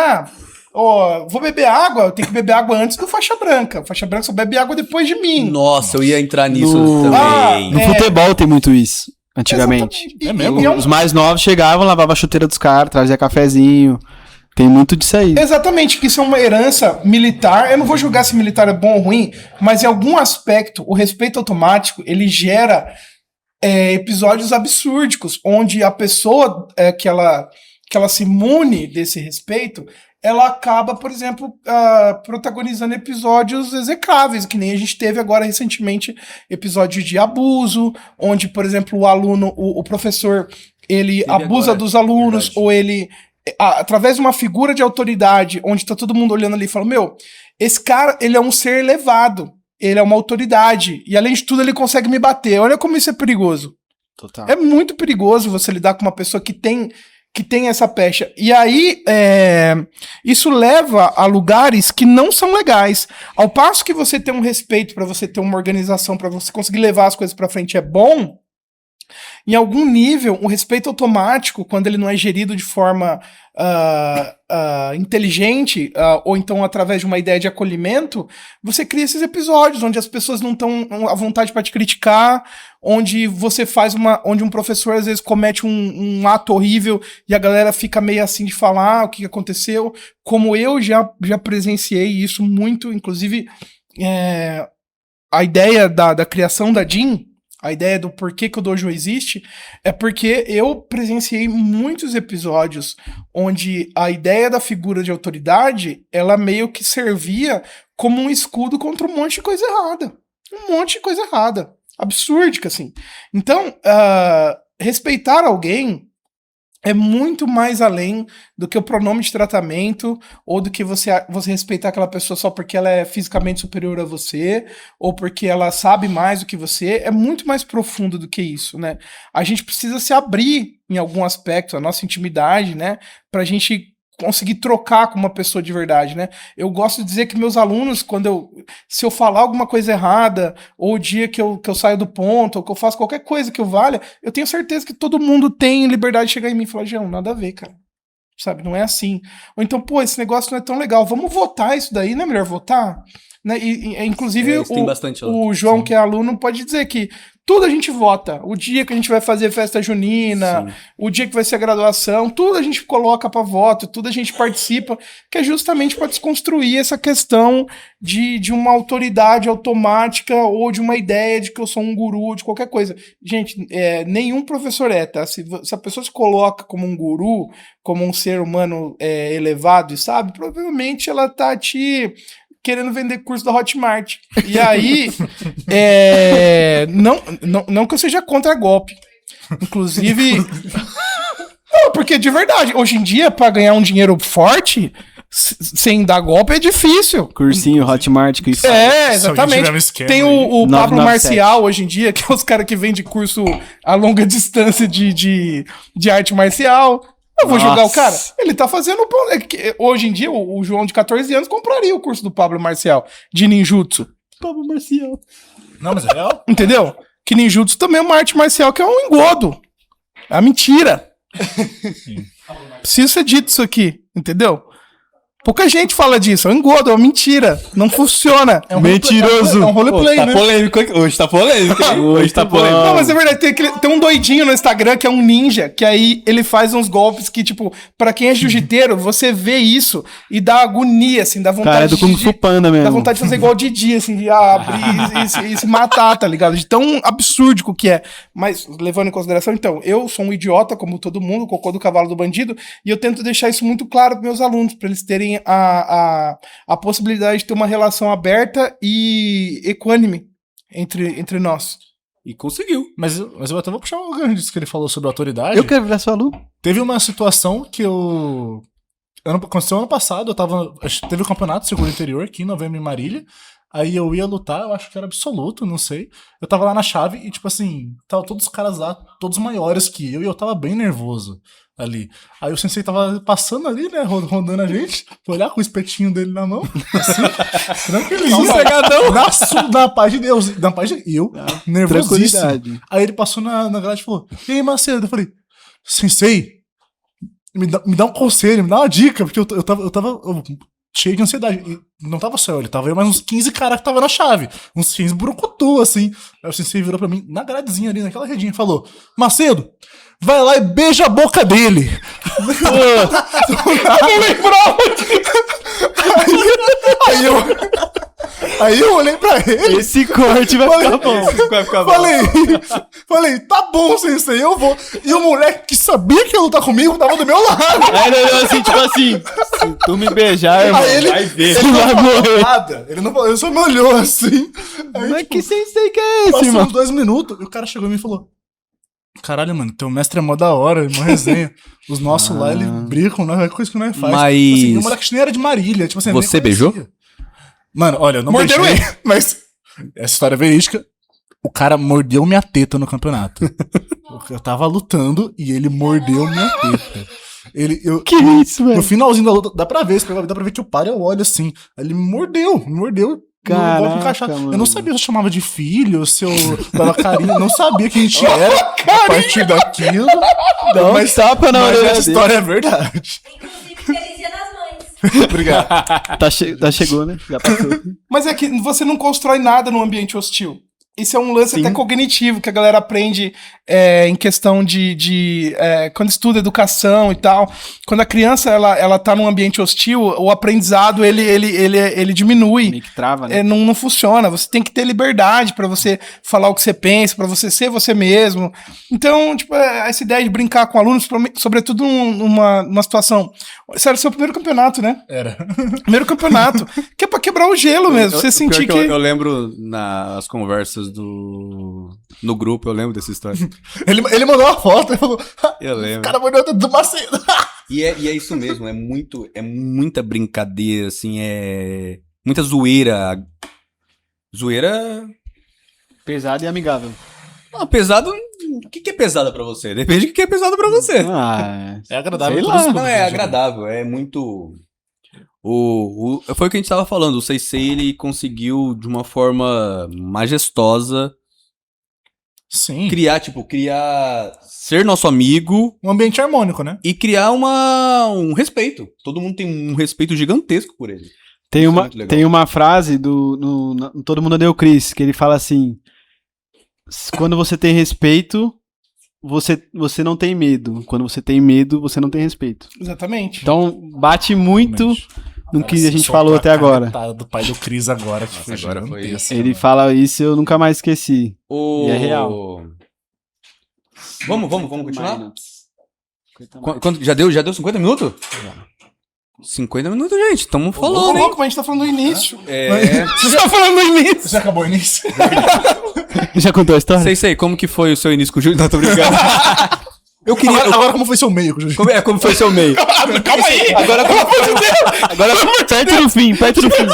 vou beber água, eu tenho que beber água antes do faixa branca. O faixa branca só bebe água depois de mim. Nossa, eu ia entrar nisso No- também. No futebol tem muito isso, antigamente. Exatamente. É mesmo? E é um Os mais novos chegavam, lavavam a chuteira dos caras, trazia cafezinho. Tem muito disso aí. Exatamente, que isso é uma herança militar. Eu não vou julgar se militar é bom ou ruim, mas em algum aspecto, o respeito automático, ele gera episódios absúrdicos, onde a pessoa que ela se imune desse respeito, ela acaba, por exemplo, protagonizando episódios execráveis, que nem a gente teve agora recentemente, episódios de abuso, onde, por exemplo, o aluno, o professor, ele Teve abusa agora, dos alunos, verdade. ou ele, através de uma figura de autoridade, onde tá todo mundo olhando ali e fala, esse cara, ele é um ser elevado, ele é uma autoridade, e além de tudo ele consegue me bater. Olha como isso é perigoso. Total. É muito perigoso você lidar com uma pessoa que tem essa pecha. E aí, isso leva a lugares que não são legais. Ao passo que você tem um respeito para você ter uma organização, para você conseguir levar as coisas para frente é bom, em algum nível, o respeito automático, quando ele não é gerido de forma inteligente, ou então através de uma ideia de acolhimento, você cria esses episódios onde as pessoas não estão à vontade para te criticar, onde você onde um professor às vezes comete um ato horrível e a galera fica meio assim de falar o que aconteceu, como eu já presenciei isso muito, inclusive a ideia da criação da Jin, a ideia do porquê que o dojo existe, é porque eu presenciei muitos episódios onde a ideia da figura de autoridade, ela meio que servia como um escudo contra um monte de coisa errada. Um monte de coisa errada. Absúrdica, assim. Então, respeitar alguém é muito mais além do que o pronome de tratamento ou do que você respeitar aquela pessoa só porque ela é fisicamente superior a você ou porque ela sabe mais do que você. É muito mais profundo do que isso, né? A gente precisa se abrir em algum aspecto, a nossa intimidade, né? Pra gente conseguir trocar com uma pessoa de verdade, né? Eu gosto de dizer que meus alunos, se eu falar alguma coisa errada, ou o dia que eu saio do ponto, ou que eu faço qualquer coisa que eu valha, eu tenho certeza que todo mundo tem liberdade de chegar em mim e falar, João, nada a ver, cara. Sabe, não é assim. Ou então, pô, esse negócio não é tão legal, vamos votar isso daí, não é melhor votar? Né? Inclusive, tem bastante lá. o João, que é aluno, pode dizer que tudo a gente vota. O dia que a gente vai fazer festa junina, Sim. o dia que vai ser a graduação, tudo a gente coloca para voto, tudo a gente participa, que é justamente para desconstruir essa questão de uma autoridade automática ou de uma ideia de que eu sou um guru, de qualquer coisa. Gente, nenhum professor tá? Se a pessoa se coloca como um guru, como um ser humano elevado e sabe, provavelmente ela tá querendo vender curso da Hotmart. E aí, não que eu seja contra golpe. Inclusive... Não, porque de verdade, hoje em dia, pra ganhar um dinheiro forte, sem dar golpe, é difícil. Cursinho, Hotmart, que isso. Exatamente. Tem o Pablo 997. Marcial hoje em dia, que é os caras que vendem curso a longa distância de arte marcial. Eu vou jogar o cara. Ele tá fazendo... Hoje em dia, o João de 14 anos compraria o curso do Pablo Marcial, de ninjutsu. Pablo Marcial. Não, mas é real. Entendeu? Que ninjutsu também é uma arte marcial que é um engodo. É uma mentira. Precisa ser dito isso aqui, entendeu? Pouca gente fala disso. É um engodo, é uma mentira. Não funciona. É um Mentiroso. É um roleplay, Tá né? polêmico aqui. Hoje tá polêmico. hein? Hoje tá polêmico. Não, mas é verdade, tem um doidinho no Instagram que é um ninja, que aí ele faz uns golpes que, tipo, pra quem é jiu-jiteiro, você vê isso e dá agonia, assim, dá vontade Cara, é do Kung Fu Panda mesmo. dá vontade de fazer igual o Didi, assim, de abrir e se matar, tá ligado? De tão absurdo que é. Mas, levando em consideração, então, eu sou um idiota, como todo mundo, cocô do cavalo do bandido, e eu tento deixar isso muito claro pros meus alunos, pra eles terem a possibilidade de ter uma relação aberta e equânime entre nós. E conseguiu. Mas eu até vou puxar um gancho disso que ele falou sobre autoridade. Eu quero virar seu aluno. Teve uma situação que aconteceu ano passado, teve o campeonato de seguro interior aqui em novembro em Marília. Aí eu ia lutar, eu acho que era absoluto, não sei. Eu tava lá na chave e, tipo assim, tava todos os caras lá, todos maiores que eu, e eu tava bem nervoso ali. Aí o sensei tava passando ali, né, rondando a gente, pra olhar com o espetinho dele na mão, assim, tranquilinho. Sossegadão. Na paz de Deus, na paz de eu, nervosíssimo. Tranquilidade. Aí ele passou na grade e falou, e aí, Macedo? Eu falei, sensei, me dá um conselho, me dá uma dica, porque eu tava cheio de ansiedade. E não tava só eu, ele tava aí mais uns 15 caras que tava na chave. Uns 15 brucutu, assim. Aí o sensei virou pra mim, na gradezinha ali, naquela redinha, e falou, Macedo, vai lá e beija a boca dele. Eu não lembrava. Aí eu olhei pra ele. Esse corte vai ficar bom. Vai ficar bom. Falei, tá bom, sensei, eu vou. E o moleque que sabia que ia lutar comigo tava do meu lado. Aí ele olhou assim, tipo assim, se tu me beijar, irmão, Aí ele, vai ver. ele não vai falou morrer. nada. Ele não falou, ele só me olhou assim. Aí, Mas tipo, que sensei que é esse, passou irmão? uns 2 minutos e o cara chegou em mim e falou: caralho, mano, teu mestre é mó da hora, é mó resenha. Os nossos lá, eles brincam, não é coisa que nós faz. Mas- Tipo assim, o moleque nem era de Marília. Tipo assim, Você nem beijou? conhecia. Mano, olha, eu não Morderam beijei, mas essa história é verídica. O cara mordeu minha teta no campeonato. Eu tava lutando e ele mordeu minha teta. Que isso, No velho? finalzinho da luta, dá pra ver que eu paro e eu olho assim. Aí ele me mordeu. Caraca, golpe encaixado. mano. Eu não sabia se eu chamava de filho, se eu dava carinho, não sabia quem a gente era a partir daquilo. Dá um mas tapa na mas orelha essa dele. história é verdade. Inclusive, feliz dia das mães. Obrigado. Tá chegou, né? Já passou. Mas é que você não constrói nada num ambiente hostil. Isso é um lance Sim. até cognitivo que a galera aprende em questão de quando estuda educação e tal. Quando a criança ela tá num ambiente hostil, o aprendizado ele diminui. Meio que trava, né? Não funciona. Você tem que ter liberdade pra você falar o que você pensa, pra você ser você mesmo. Então, tipo, essa ideia de brincar com alunos, sobretudo numa situação. Sério, seu primeiro campeonato, né? Era. Primeiro campeonato. Que é pra quebrar o gelo mesmo. Você sentir Pior que. eu lembro nas conversas do no grupo, eu lembro dessa história. Ele mandou uma foto, ele falou, Eu o lembro. cara mandou do Macedo. E é isso mesmo, é muita brincadeira, assim, é muita zoeira. Zoeira... Pesado e amigável. Não, pesado... O que é pesado pra você? Depende do que é pesado pra você. Ah, É agradável. Sei todos lá. os Não, é produtos, agradável, é muito... Foi o que a gente tava falando, o Seisei, ele conseguiu, de uma forma majestosa, Sim. criar, ser nosso amigo Um ambiente harmônico, né? e criar um respeito. Todo mundo tem um respeito gigantesco por ele. Tem Isso é uma, muito legal. tem uma frase no Todo Mundo Odeia o Chris, que ele fala assim: quando você tem respeito, você não tem medo. Quando você tem medo, você não tem respeito. Exatamente. Então, bate muito no que a gente Só falou com até agora. canetada do pai do Cris agora. Que foi agora foi gigantesca, Ele né? fala isso e eu nunca mais esqueci. E é real. Vamos continuar? Já deu 50 minutos? 50 minutos, gente. Estamos Ô, falando, hein? louco, mas a gente tá falando do início. É... Você já falando do início. Já acabou o início? Já contou a história? Sei, como que foi o seu início com o Júlio? Não, tô brincando. Eu queria... Agora como foi seu meio, Juju? Como foi seu meio? Calma aí. Agora, Perto do fim.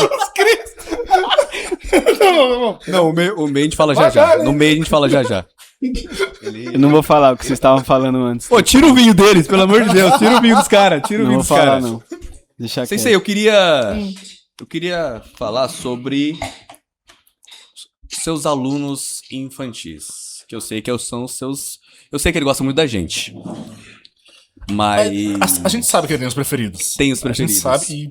Não, o meio a gente fala já já. No meio a gente fala já já. Eu não vou falar o que vocês estavam falando antes. Pô, tira o vinho deles, pelo amor de Deus. Tira o vinho dos caras. Tira o Não vinho vou dos falar, caras. não. Deixa Sei, quieto. eu queria falar sobre seus alunos infantis. Que eu sei que são os seus... Eu sei que ele gosta muito da gente. Mas... A gente sabe que ele tem os preferidos. Tem os preferidos. A gente sabe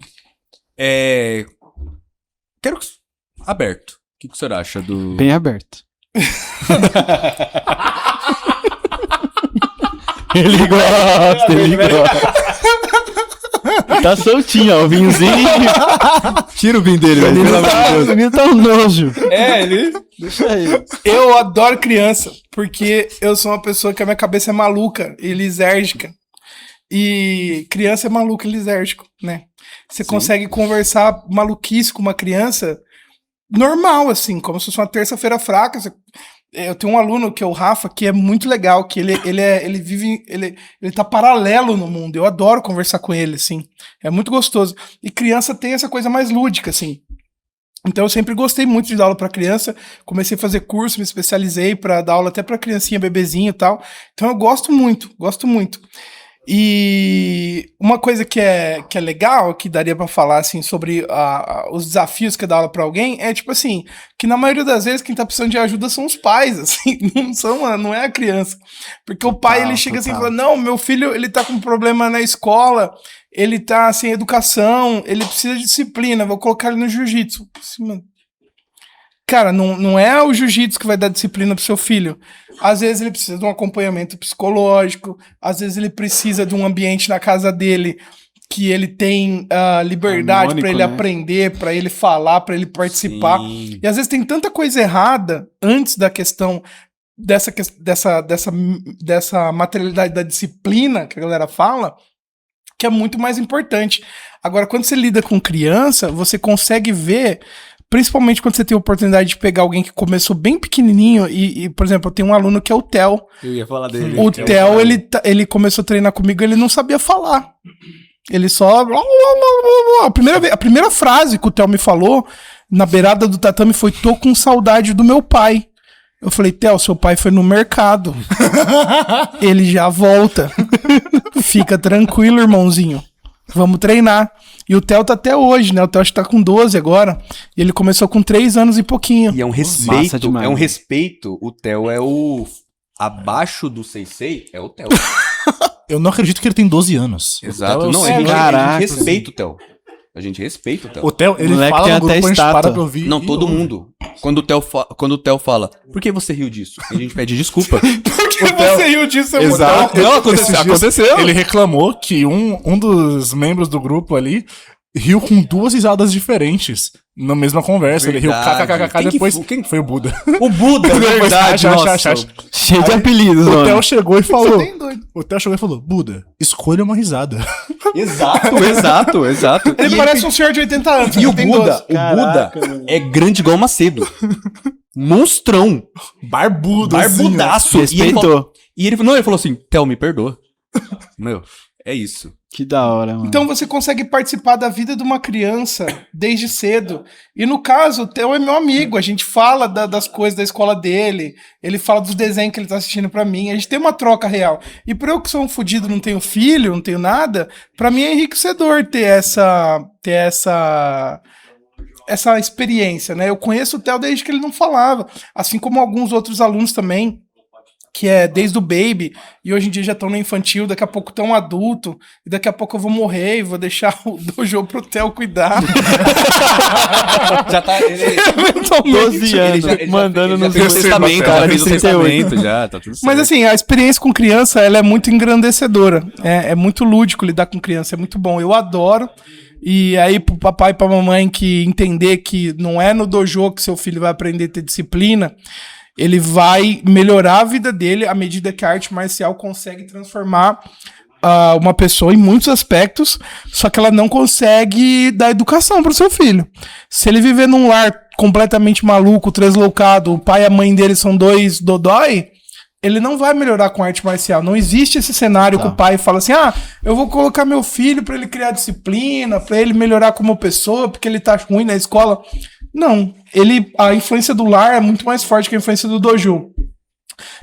Quero... Aberto. O que o senhor acha do... Bem aberto. Ele gosta. Tá soltinho, ó, o vinhozinho. Tira o vinho dele, velho. Pelo amor de Deus. O vinho tá um nojo. Ele... Deixa aí. Eu adoro criança, porque eu sou uma pessoa que a minha cabeça é maluca e lisérgica. E criança é maluca e lisérgico, né? Você consegue conversar maluquice com uma criança normal, assim, como se fosse uma terça-feira fraca. Eu tenho um aluno, que é o Rafa, que é muito legal, que ele tá paralelo no mundo. Eu adoro conversar com ele, assim. É muito gostoso. E criança tem essa coisa mais lúdica, assim. Então eu sempre gostei muito de dar aula para criança, comecei a fazer curso, me especializei para dar aula até para criancinha, bebezinho e tal. Então eu gosto muito. E uma coisa que é legal, que daria para falar assim sobre os desafios que é dar aula para alguém, é tipo assim, que na maioria das vezes quem tá precisando de ajuda são os pais, assim, não é a criança. Porque o pai ele chega assim e fala: "Não, meu filho, ele tá com problema na escola, ele tá sem educação, ele precisa de disciplina, vou colocar ele no jiu-jitsu". Assim, mano, cara, não é o jiu-jitsu que vai dar disciplina pro seu filho. Às vezes ele precisa de um acompanhamento psicológico, às vezes ele precisa de um ambiente na casa dele que ele tem liberdade Harmônico, para ele né? aprender, para ele falar, para ele participar. Sim. E às vezes tem tanta coisa errada antes da questão dessa materialidade da disciplina que a galera fala, que é muito mais importante. Agora, quando você lida com criança, você consegue ver, principalmente quando você tem a oportunidade de pegar alguém que começou bem pequenininho, e por exemplo, eu tenho um aluno que é o Theo. Eu ia falar dele. O Theo, ele começou a treinar comigo, ele não sabia falar. Ele só... A primeira frase que o Theo me falou, na beirada do tatame, foi: "Tô com saudade do meu pai". Eu falei: "Theo, seu pai foi no mercado. Ele já volta. Fica tranquilo, irmãozinho. Vamos treinar". E o Theo tá até hoje, né? O Theo acho que tá com 12 agora. E ele começou com 3 anos e pouquinho. E é um Massa respeito, demais. o Theo é o... Abaixo do Seisei é o Theo. Eu não acredito que ele tem 12 anos. Exato. O Theo Não, é a o gente Caraca. respeita o Theo. A gente respeita o Theo. O Theo, ele Moleque fala tem no grupo, até a gente estátua. para pra ouvir. Não, e todo ouve. mundo. Quando o Theo fala: "Por que você riu disso?" A gente pede desculpa. Por que você riu disso? Exato. Não, Esses dias, aconteceu. Ele reclamou que um dos membros do grupo ali riu com 2 risadas diferentes. Na mesma conversa, ele riu Verdade. kkkk, depois... Quem foi o Buda? O Buda, é verdade, nossa. Cheio de Aí, apelidos, O mano. Theo chegou e falou... Tem doido. O Theo chegou e falou, Buda, escolha uma risada. Exato. Ele parece um senhor de 80 anos. E o tem Buda, 12. Caraca, mano. é grande igual o Macedo. Monstrão. Barbudo, assim, Barbudaço. Respeitou. Ele falou assim, Theo, me perdoa. Meu, é isso. Que da hora, mano. Então você consegue participar da vida de uma criança desde cedo. E no caso, o Theo é meu amigo. A gente fala das coisas da escola dele. Ele fala dos desenhos que ele tá assistindo pra mim. A gente tem uma troca real. E pra eu que sou um fudido, não tenho filho, não tenho nada, pra mim é enriquecedor ter essa experiência, né? Eu conheço o Theo desde que ele não falava. Assim como alguns outros alunos também, que é desde o baby, e hoje em dia já estão no infantil, daqui a pouco estão adulto, e daqui a pouco eu vou morrer e vou deixar o dojo pro Theo cuidar. Já tá... Eventualmente. 12 anos, mandando no nos testamento, cara, já fez o 38. testamento, já, tá tudo certo. Mas assim, a experiência com criança, ela é muito engrandecedora. É muito lúdico lidar com criança, é muito bom. Eu adoro. E aí, pro papai e pra mamãe que entender que não é no dojo que seu filho vai aprender a ter disciplina, ele vai melhorar a vida dele à medida que a arte marcial consegue transformar uma pessoa em muitos aspectos, só que ela não consegue dar educação pro seu filho. Se ele viver num lar completamente maluco, translocado, o pai e a mãe dele são dois dodói, ele não vai melhorar com arte marcial. Não existe esse cenário que o pai fala assim, eu vou colocar meu filho pra ele criar disciplina, pra ele melhorar como pessoa, porque ele tá ruim na escola. Não, a influência do lar é muito mais forte que a influência do dojo.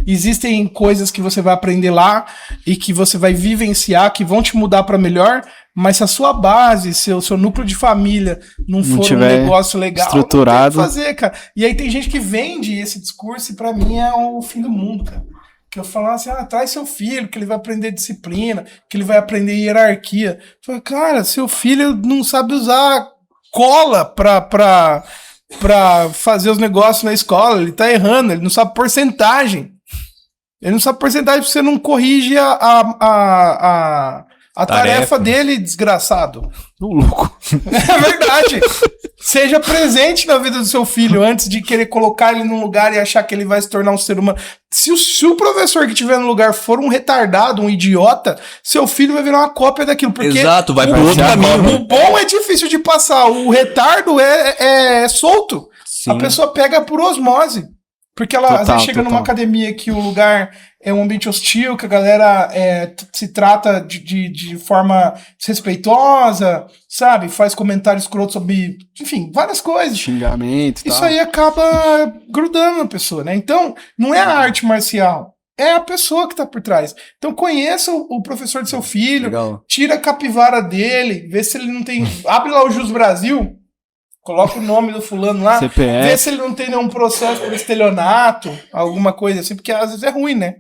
Existem coisas que você vai aprender lá e que você vai vivenciar, que vão te mudar para melhor, mas se a sua base, seu núcleo de família não for um negócio legal, estruturado, não tem o que fazer, cara. E aí tem gente que vende esse discurso e pra mim é o fim do mundo, cara. Que eu falo assim, traz seu filho, que ele vai aprender disciplina, que ele vai aprender hierarquia. Eu falo, cara, seu filho não sabe usar cola pra fazer os negócios na escola, ele tá errando, ele não sabe porcentagem. Ele não sabe porcentagem porque você não corrige a tarefa dele, desgraçado. Louco. É verdade. Seja presente na vida do seu filho antes de querer colocar ele num lugar e achar que ele vai se tornar um ser humano. Se o professor que estiver no lugar for um retardado, um idiota, seu filho vai virar uma cópia daquilo. Porque exato, vai pro outro caminho. O bom é difícil de passar, o retardo é solto. Sim. A pessoa pega por osmose. Porque ela às vezes chega numa academia que o lugar é um ambiente hostil, que a galera se trata de forma desrespeitosa, sabe? Faz comentários escrotos sobre, enfim, várias coisas. Xingamento e tal. Isso aí acaba grudando na pessoa, né? Então, não é a arte marcial, é a pessoa que tá por trás. Então, conheça o professor do seu filho, legal. Tira a capivara dele, vê se ele não tem... Abre lá o Jus Brasil, coloca o nome do fulano lá, CPF. Vê se ele não tem nenhum processo por estelionato, alguma coisa assim, porque às vezes é ruim, né?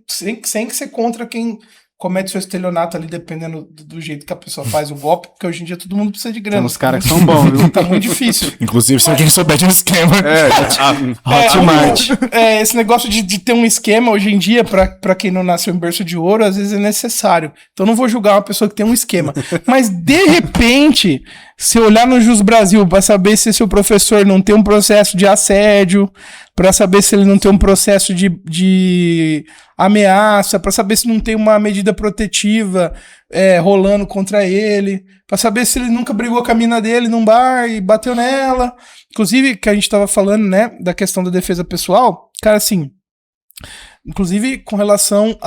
Sem que ser contra quem comete seu estelionato ali, dependendo do jeito que a pessoa faz o golpe, porque hoje em dia todo mundo precisa de grana. Tem uns caras que são bons, viu? Tá muito difícil. Inclusive, se alguém souber de um esquema. Hotmart. Esse negócio de ter um esquema hoje em dia, pra quem não nasceu em berço de ouro, às vezes é necessário. Então não vou julgar uma pessoa que tem um esquema. Mas, de repente, se olhar no Jus Brasil pra saber se seu professor não tem um processo de assédio, pra saber se ele não tem um processo de ameaça, pra saber se não tem uma medida protetiva rolando contra ele, pra saber se ele nunca brigou com a mina dele num bar e bateu nela. Inclusive, que a gente tava falando, né, da questão da defesa pessoal, cara, assim, inclusive com relação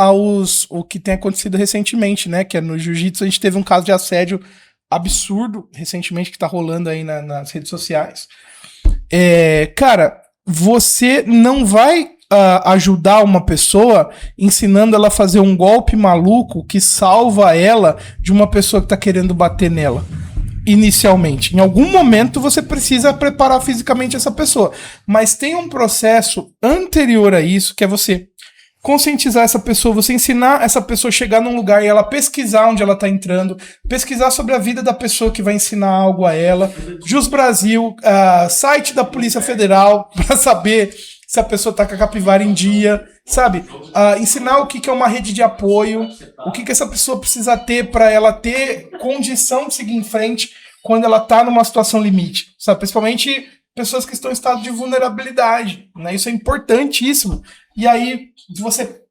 o que tem acontecido recentemente, né, que é no jiu-jitsu, a gente teve um caso de assédio absurdo recentemente que tá rolando aí nas redes sociais. Cara, você não vai ajudar uma pessoa ensinando ela a fazer um golpe maluco que salva ela de uma pessoa que tá querendo bater nela. Inicialmente. Em algum momento você precisa preparar fisicamente essa pessoa. Mas tem um processo anterior a isso, que é você conscientizar essa pessoa, você ensinar essa pessoa a chegar num lugar e ela pesquisar onde ela tá entrando, pesquisar sobre a vida da pessoa que vai ensinar algo a ela, Jus Brasil, site da Polícia Federal, para saber se a pessoa tá com a capivara em dia, sabe? Ensinar o que é uma rede de apoio, o que essa pessoa precisa ter para ela ter condição de seguir em frente quando ela tá numa situação limite, sabe? Principalmente pessoas que estão em estado de vulnerabilidade, né? Isso é importantíssimo. E aí você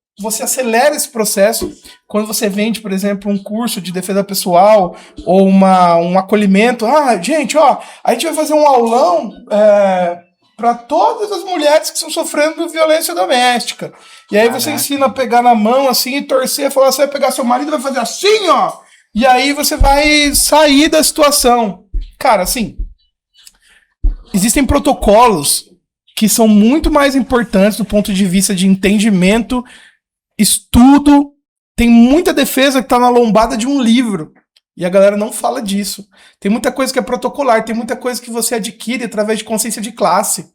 acelera esse processo quando você vende, por exemplo, um curso de defesa pessoal ou um acolhimento. Ah, gente, ó, a gente vai fazer um aulão para todas as mulheres que estão sofrendo violência doméstica. E aí você ensina a pegar na mão assim e torcer, falar, você vai pegar seu marido e vai fazer assim, ó. E aí você vai sair da situação. Cara, assim, existem protocolos que são muito mais importantes do ponto de vista de entendimento, estudo. Tem muita defesa que tá na lombada de um livro. E a galera não fala disso. Tem muita coisa que é protocolar, tem muita coisa que você adquire através de consciência de classe.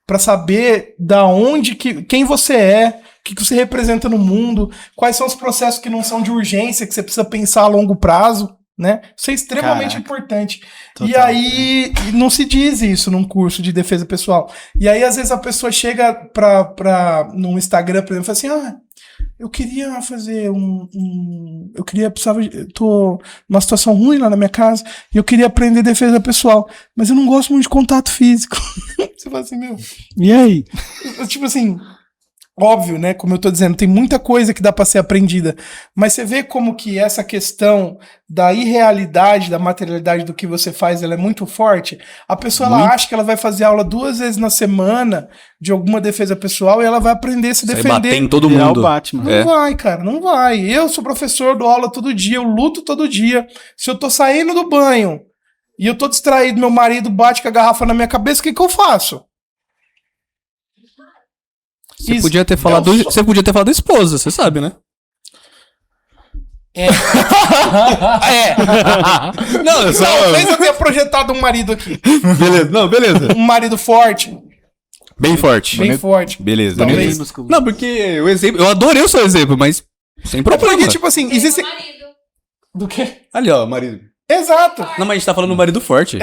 Pra saber da onde, quem você é, o que você representa no mundo, quais são os processos que não são de urgência, que você precisa pensar a longo prazo, né? Isso é extremamente importante. Total. E aí, não se diz isso num curso de defesa pessoal. E aí, às vezes, a pessoa chega no Instagram, por exemplo, e fala assim, eu queria fazer eu tô numa situação ruim lá na minha casa e eu queria aprender defesa pessoal, mas eu não gosto muito de contato físico. Você fala assim, meu, e aí? Tipo assim, óbvio, né? Como eu tô dizendo, tem muita coisa que dá pra ser aprendida, mas você vê como que essa questão da irrealidade, da materialidade do que você faz, ela é muito forte. A pessoa, ela acha que ela vai fazer aula 2 vezes na semana de alguma defesa pessoal e ela vai aprender a se defender. Bater em todo mundo. O Batman. Não vai, cara, não vai. Eu sou professor, dou aula todo dia, eu luto todo dia. Se eu tô saindo do banho e eu tô distraído, meu marido bate com a garrafa na minha cabeça, o que eu faço? Você podia ter falado esposa, você sabe, né? Não, talvez eu tenha projetado um marido aqui. Beleza. Um marido forte. Bem forte. Bem forte. Beleza. Talvez. Não, porque o exemplo... Eu adorei o seu exemplo, mas sem problema. Porque, tipo assim, existe... Marido. Do quê? Ali, ó, marido. Exato. Não, mas a gente tá falando do marido forte.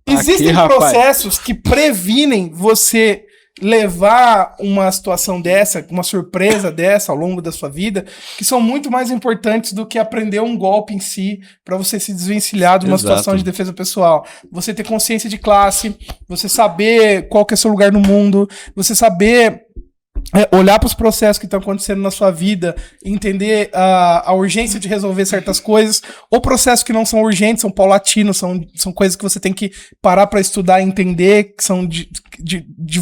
Existem processos que previnem você levar uma situação dessa, uma surpresa dessa ao longo da sua vida, que são muito mais importantes do que aprender um golpe em si para você se desvencilhar de uma situação de defesa pessoal. Você ter consciência de classe, você saber qual que é seu lugar no mundo, você saber olhar para os processos que estão acontecendo na sua vida, entender a urgência de resolver certas coisas, ou processos que não são urgentes, são paulatinos, são coisas que você tem que parar para estudar e entender, que são de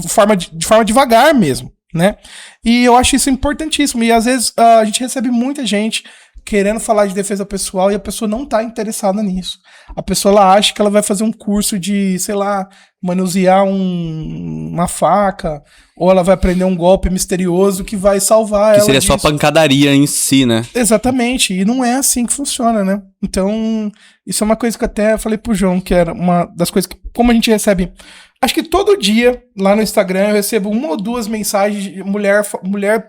forma devagar mesmo, né? E eu acho isso importantíssimo. E às vezes a gente recebe muita gente querendo falar de defesa pessoal e a pessoa não tá interessada nisso. A pessoa, ela acha que ela vai fazer um curso de, sei lá, manusear uma faca, ou ela vai aprender um golpe misterioso que vai salvar ela. Que seria só pancadaria em si, né? Exatamente, e não é assim que funciona, né? Então, isso é uma coisa que até falei pro João, que era uma das coisas que, como a gente recebe... Acho que todo dia, lá no Instagram, eu recebo 1 ou 2 mensagens de mulher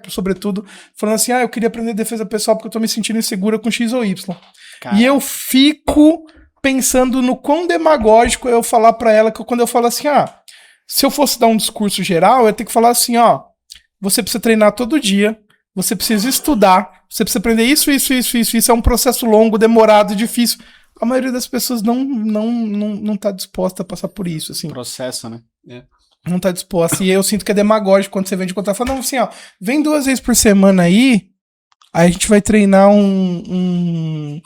sobretudo, falando assim, eu queria aprender defesa pessoal porque eu tô me sentindo insegura com X ou Y. Cara. E eu fico pensando no quão demagógico eu falar pra ela, que quando eu falo assim, se eu fosse dar um discurso geral, eu ia ter que falar assim, você precisa treinar todo dia, você precisa estudar, você precisa aprender isso é um processo longo, demorado, difícil. A maioria das pessoas não tá disposta a passar por isso, assim. Processo, né? Não tá disposta. E eu sinto que é demagógico quando você vem de contar. Fala, não, assim, vem 2 vezes por semana aí a gente vai treinar um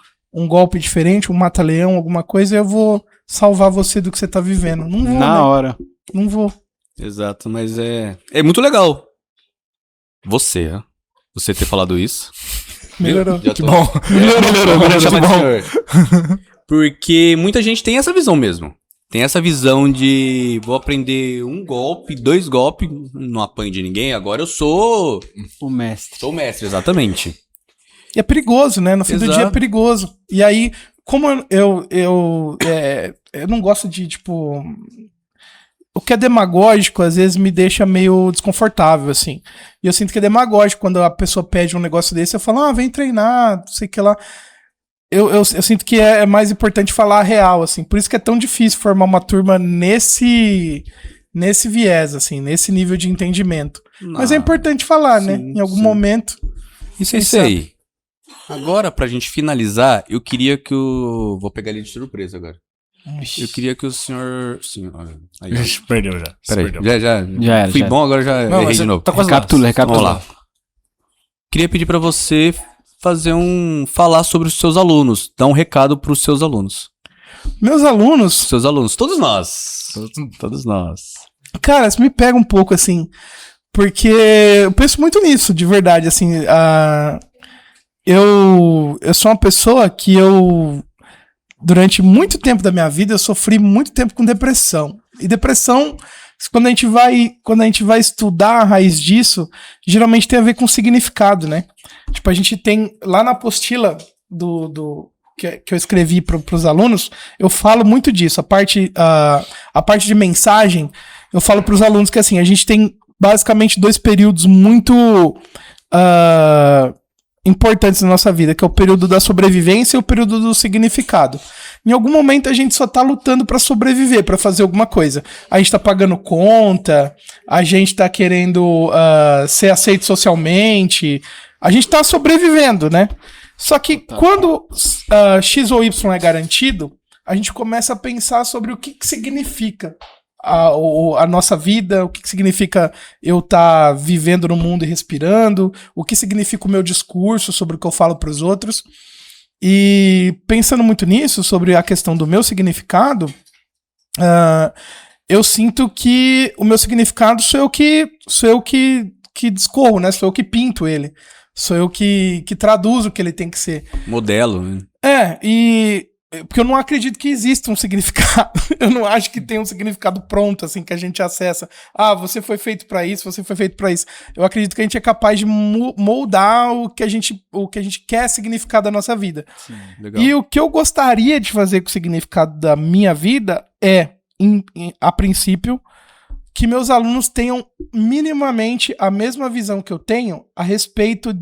golpe diferente, um mata-leão, alguma coisa, e eu vou salvar você do que você tá vivendo. Não vou, Na hora. Não vou. Exato, mas é muito legal. Você ter falado isso. Melhorou. Que bom. Melhorou. Porque muita gente tem essa visão mesmo. Tem essa visão de vou aprender 1 golpe, 2 golpes, não apanho de ninguém, agora eu sou o mestre. Sou o mestre, exatamente. E é perigoso, né? No fim do dia é perigoso. E aí, como eu não gosto de, tipo... O que é demagógico, às vezes, me deixa meio desconfortável, assim. E eu sinto que é demagógico quando a pessoa pede um negócio desse, eu falo, vem treinar, não sei o que lá. Eu sinto que é mais importante falar a real, assim. Por isso que é tão difícil formar uma turma nesse viés, assim, nesse nível de entendimento. Mas é importante falar, né? Em algum momento. E Sensei, Agora, pra gente finalizar, eu queria que o... Vou pegar ele de surpresa agora. Eu queria que o senhor... Aí, ó. Perdeu já. Peraí, Perdeu. já era. Fui já. bom, agora já Não, errei mas de novo. tá quase Recapitula. Vamos lá. Queria pedir pra você falar sobre os seus alunos, dar um recado pros seus alunos. Meus alunos, Seus alunos, todos nós. Todos nós. cara, isso me pega um pouco, assim, porque eu penso muito nisso, de verdade, assim, eu sou uma pessoa que durante muito tempo da minha vida, eu sofri muito tempo com depressão. E depressão, quando a gente vai estudar a raiz disso, geralmente tem a ver com significado, né? Tipo, a gente tem, lá na apostila que eu escrevi para os alunos, eu falo muito disso. A parte de mensagem, eu falo para os alunos que, assim, a gente tem basicamente 2 períodos muito importantes na nossa vida, que é o período da sobrevivência e o período do significado. Em algum momento a gente só tá lutando para sobreviver, para fazer alguma coisa. A gente tá pagando conta, a gente tá querendo ser aceito socialmente, a gente tá sobrevivendo, né? Só que quando X ou Y é garantido, a gente começa a pensar sobre o que significa a nossa vida, o que significa eu estar vivendo no mundo e respirando, o que significa o meu discurso sobre o que eu falo para os outros. E pensando muito nisso, sobre a questão do meu significado, eu sinto que o meu significado sou eu que discorro, né? Sou eu que pinto ele. Sou eu que traduzo o que ele tem que ser. Modelo, né? Porque eu não acredito que exista um significado. Eu não acho que tem um significado pronto, assim, que a gente acessa. Você foi feito pra isso, você foi feito pra isso. Eu acredito que a gente é capaz de moldar o que a gente quer significar da nossa vida. Sim, legal. E o que eu gostaria de fazer com o significado da minha vida é, a princípio, que meus alunos tenham minimamente a mesma visão que eu tenho a respeito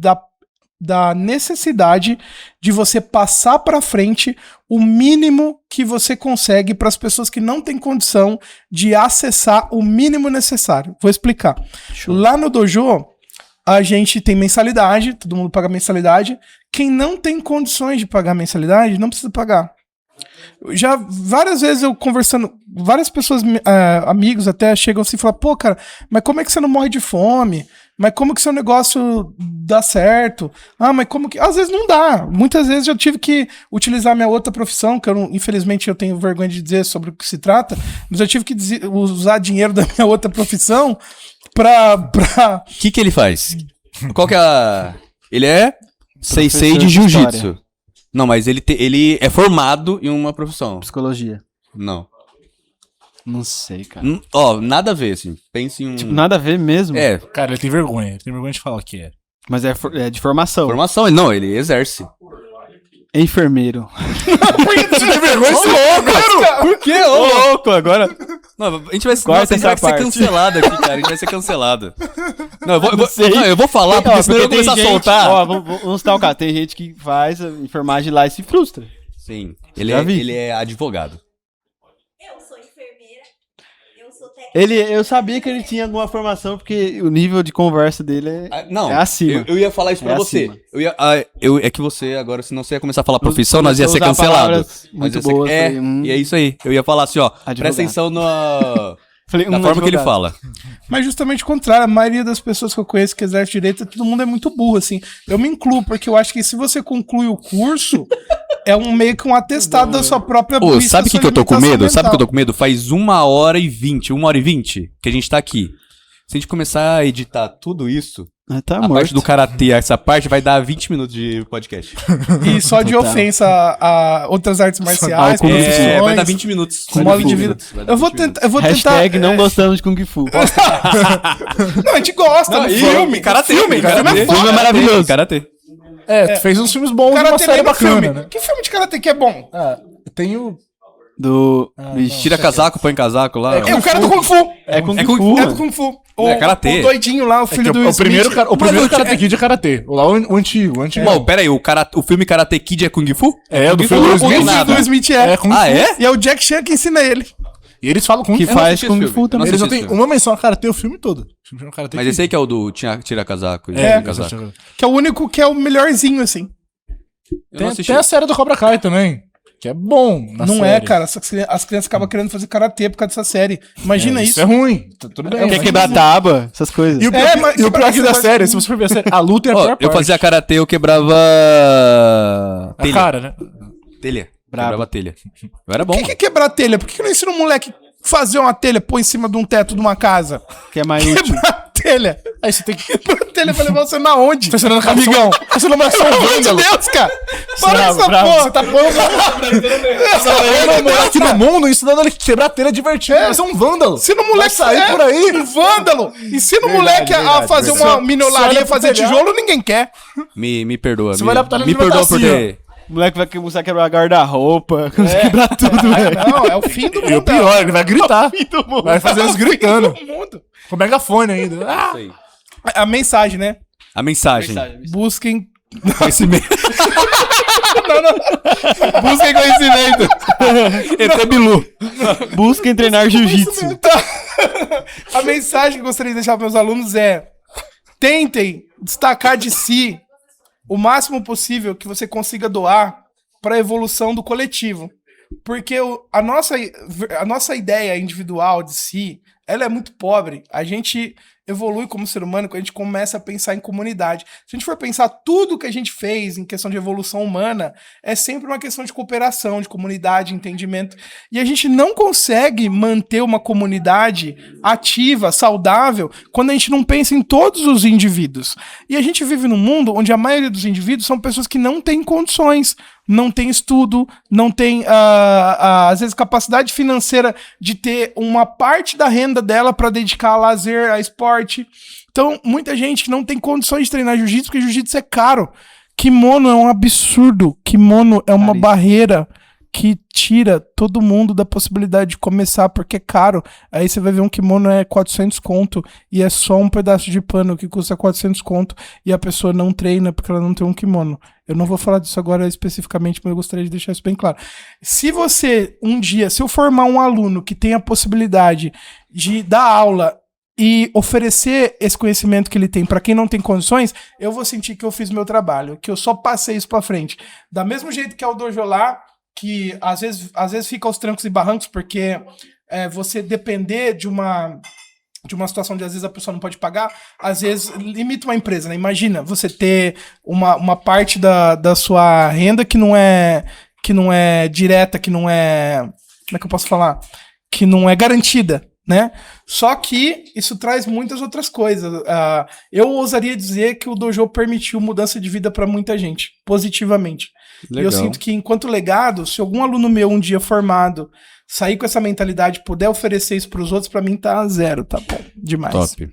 da necessidade de você passar para frente o mínimo que você consegue para as pessoas que não têm condição de acessar o mínimo necessário. Vou explicar. Lá no dojo, a gente tem mensalidade, todo mundo paga mensalidade. Quem não tem condições de pagar mensalidade, não precisa pagar. Já várias vezes eu conversando, várias pessoas, amigos até, chegam assim e falam, pô, cara, mas como é que você não morre de fome? Mas como que seu negócio dá certo? Mas como que... Às vezes não dá. Muitas vezes eu tive que utilizar minha outra profissão, que infelizmente eu tenho vergonha de dizer sobre o que se trata, mas eu tive que usar dinheiro da minha outra profissão pra... O que ele faz? Qual que é a... Ele é sensei de de jiu-jitsu. história. Não, mas ele é formado em uma profissão. Psicologia. Não. Não sei, cara. Nada a ver, assim. Pense em um... Tipo, nada a ver mesmo. É, Cara, ele tem vergonha. Ele tem vergonha de falar o que é. Mas é de formação. formação. Ele exerce. Enfermeiro. Você tem vergonha de ser Por quê? Ô, louco, agora... Não, a gente vai, Corta nossa, a gente essa vai ser parte. cancelado aqui, cara. A gente vai ser cancelado. Não, sei. eu vou falar, porque senão eu começar a soltar. Vamos citar o cara. Tem gente que faz a enfermagem lá e se frustra. Sim, Já vi. ele é advogado. Eu sou enfermeira, eu sou técnica. Eu sabia que ele tinha alguma formação, porque o nível de conversa dele Não, é acima. eu ia falar isso pra É você. acima. É que você agora, senão você ia começar a falar profissão, nós ia ser Usar cancelado. palavras muito boas, falei, E é isso aí. Eu ia falar assim, ó, Advogado. presta atenção Falei, na forma que ele advogado. fala. Mas justamente o contrário, a maioria das pessoas que eu conheço que exerce direito, todo mundo é muito burro, assim. Eu me incluo, porque eu acho que se você conclui o curso, é meio que um atestado da sua própria Ô, burrice, sabe o da sua que eu tô com limitação medo? Sabe o que eu tô mental. com medo? Faz 1h20 que a gente tá aqui. Se a gente começar a editar tudo isso, Tá a morto. parte do karatê, essa parte vai dar 20 minutos de podcast. E só de Total. ofensa a outras artes marciais, Kung Fu. profissões, vai dar 20 minutos. com modo de vida. Eu vou tentar... Hashtag não gostamos de Kung Fu. Não, a gente gosta, Não, do e filme. karatê, filme karatê. é foda. Filme é maravilhoso. Karatê. tu fez uns filmes bons e uma Karatê série lembra bacana, filme. né? Que filme de karatê que é bom? Tem o... Vixe, Tira casaco, põe casaco lá. É o cara do Kung Fu. é Kung Kung Fu. É do Kung Fu. karatê. O doidinho lá, o filho do o primeiro, Smith. o primeiro Karate Kid é Karate. Lá o antigo. Bom, pera aí, o filme Karate Kid é Kung Fu? É, o do Kung Fu filme não do é Smith. nada. O Smith é. Kung Ah, Fu. é? E é o Jack Chan que ensina ele. E eles falam Kung Que Fu. faz assisti esse Kung filme. Fu também. Eles só assisti têm uma menção a Karate o filme todo. Chama Karate Mas Kid. esse aí que é o do tira casaco. e É, casaco. Que é o único que é o melhorzinho, assim. Eu não assisti. Tem a série do Cobra Kai também, que é bom. Não é, cara. As crianças acabam querendo fazer karatê por causa dessa série. Imagina isso. Isso é ruim. Tudo bem. Quer mas- quebrar tábua, essas coisas. E o pior, mas- e o pior que da mas- série, se você for ver a série, a luta é a Ó, pior eu parte. fazia karatê, eu quebrava a telha. cara, né? Telha. Brabo. Quebrava telha. Eu era bom. Por que é quebrar telha? Por que não ensina um moleque fazer uma telha, pôr em cima de um teto de uma casa? Que é mais útil. Quebrar telha. Aí você tem que... Quebrar telha pra levar você na onde? Tá ensinando amigão. Tá ensinando uma Pelo amor de Deus, cara. Para essa porra. Você tá pondo um moleque no mundo ensinando ele a quebrar telha divertido. Vai ser um vândalo. Ensina o moleque Vai sair por aí. Um vândalo. Ensina o moleque a fazer uma minolaria, Só fazer olha pro tijolo, ninguém quer. Me perdoa. Você vai olhar pra me televisão perdoa por assim, ter... O moleque vai começar a quebrar guarda-roupa, quebrar tudo, velho. Não, é o fim do mundo. E o pior, ele vai gritar. Vai fazer eles É o gritando. fim do mundo. Com megafone ainda. Ah! Isso aí. A mensagem, né? A mensagem. Busquem. Conhecimento. Busquem conhecimento. ET Bilu. Busquem treinar jiu-jitsu. A mensagem que eu gostaria de deixar para meus alunos é: tentem destacar de si o máximo possível que você consiga doar para a evolução do coletivo. Porque a nossa ideia individual de si, ela é muito pobre. A gente evolui como ser humano quando a gente começa a pensar em comunidade. Se a gente for pensar tudo que a gente fez em questão de evolução humana, é sempre uma questão de cooperação, de comunidade, entendimento. E a gente não consegue manter uma comunidade ativa, saudável, quando a gente não pensa em todos os indivíduos. E a gente vive num mundo onde a maioria dos indivíduos são pessoas que não têm condições, não tem estudo, não tem, às vezes, capacidade financeira de ter uma parte da renda dela para dedicar a lazer, a esporte. Então, muita gente não tem condições de treinar jiu-jitsu, porque jiu-jitsu é caro. Kimono é um absurdo. Kimono é uma Caríssimo. barreira que tira todo mundo da possibilidade de começar, porque é caro. Aí você vai ver um kimono é 400 conto e é só um pedaço de pano que custa 400 conto e a pessoa não treina porque ela não tem um kimono. Eu não vou falar disso agora especificamente, mas eu gostaria de deixar isso bem claro. Se você, um dia, se eu formar um aluno que tem a possibilidade de dar aula e oferecer esse conhecimento que ele tem para quem não tem condições, eu vou sentir que eu fiz meu trabalho, que eu só passei isso para frente. Da mesmo jeito que é o dojo lá, que às vezes fica aos trancos e barrancos, porque você depender de uma situação de às vezes a pessoa não pode pagar, às vezes limita uma empresa, né? Imagina você ter uma parte da sua renda que não é direta, que não é... Como é que eu posso falar? Que não é garantida, né? Só que isso traz muitas outras coisas. Eu ousaria dizer que o dojo permitiu mudança de vida para muita gente, positivamente. E eu sinto que, enquanto legado, se algum aluno meu um dia formado sair com essa mentalidade, puder oferecer isso pros outros, pra mim tá zero, tá bom? Demais. Top.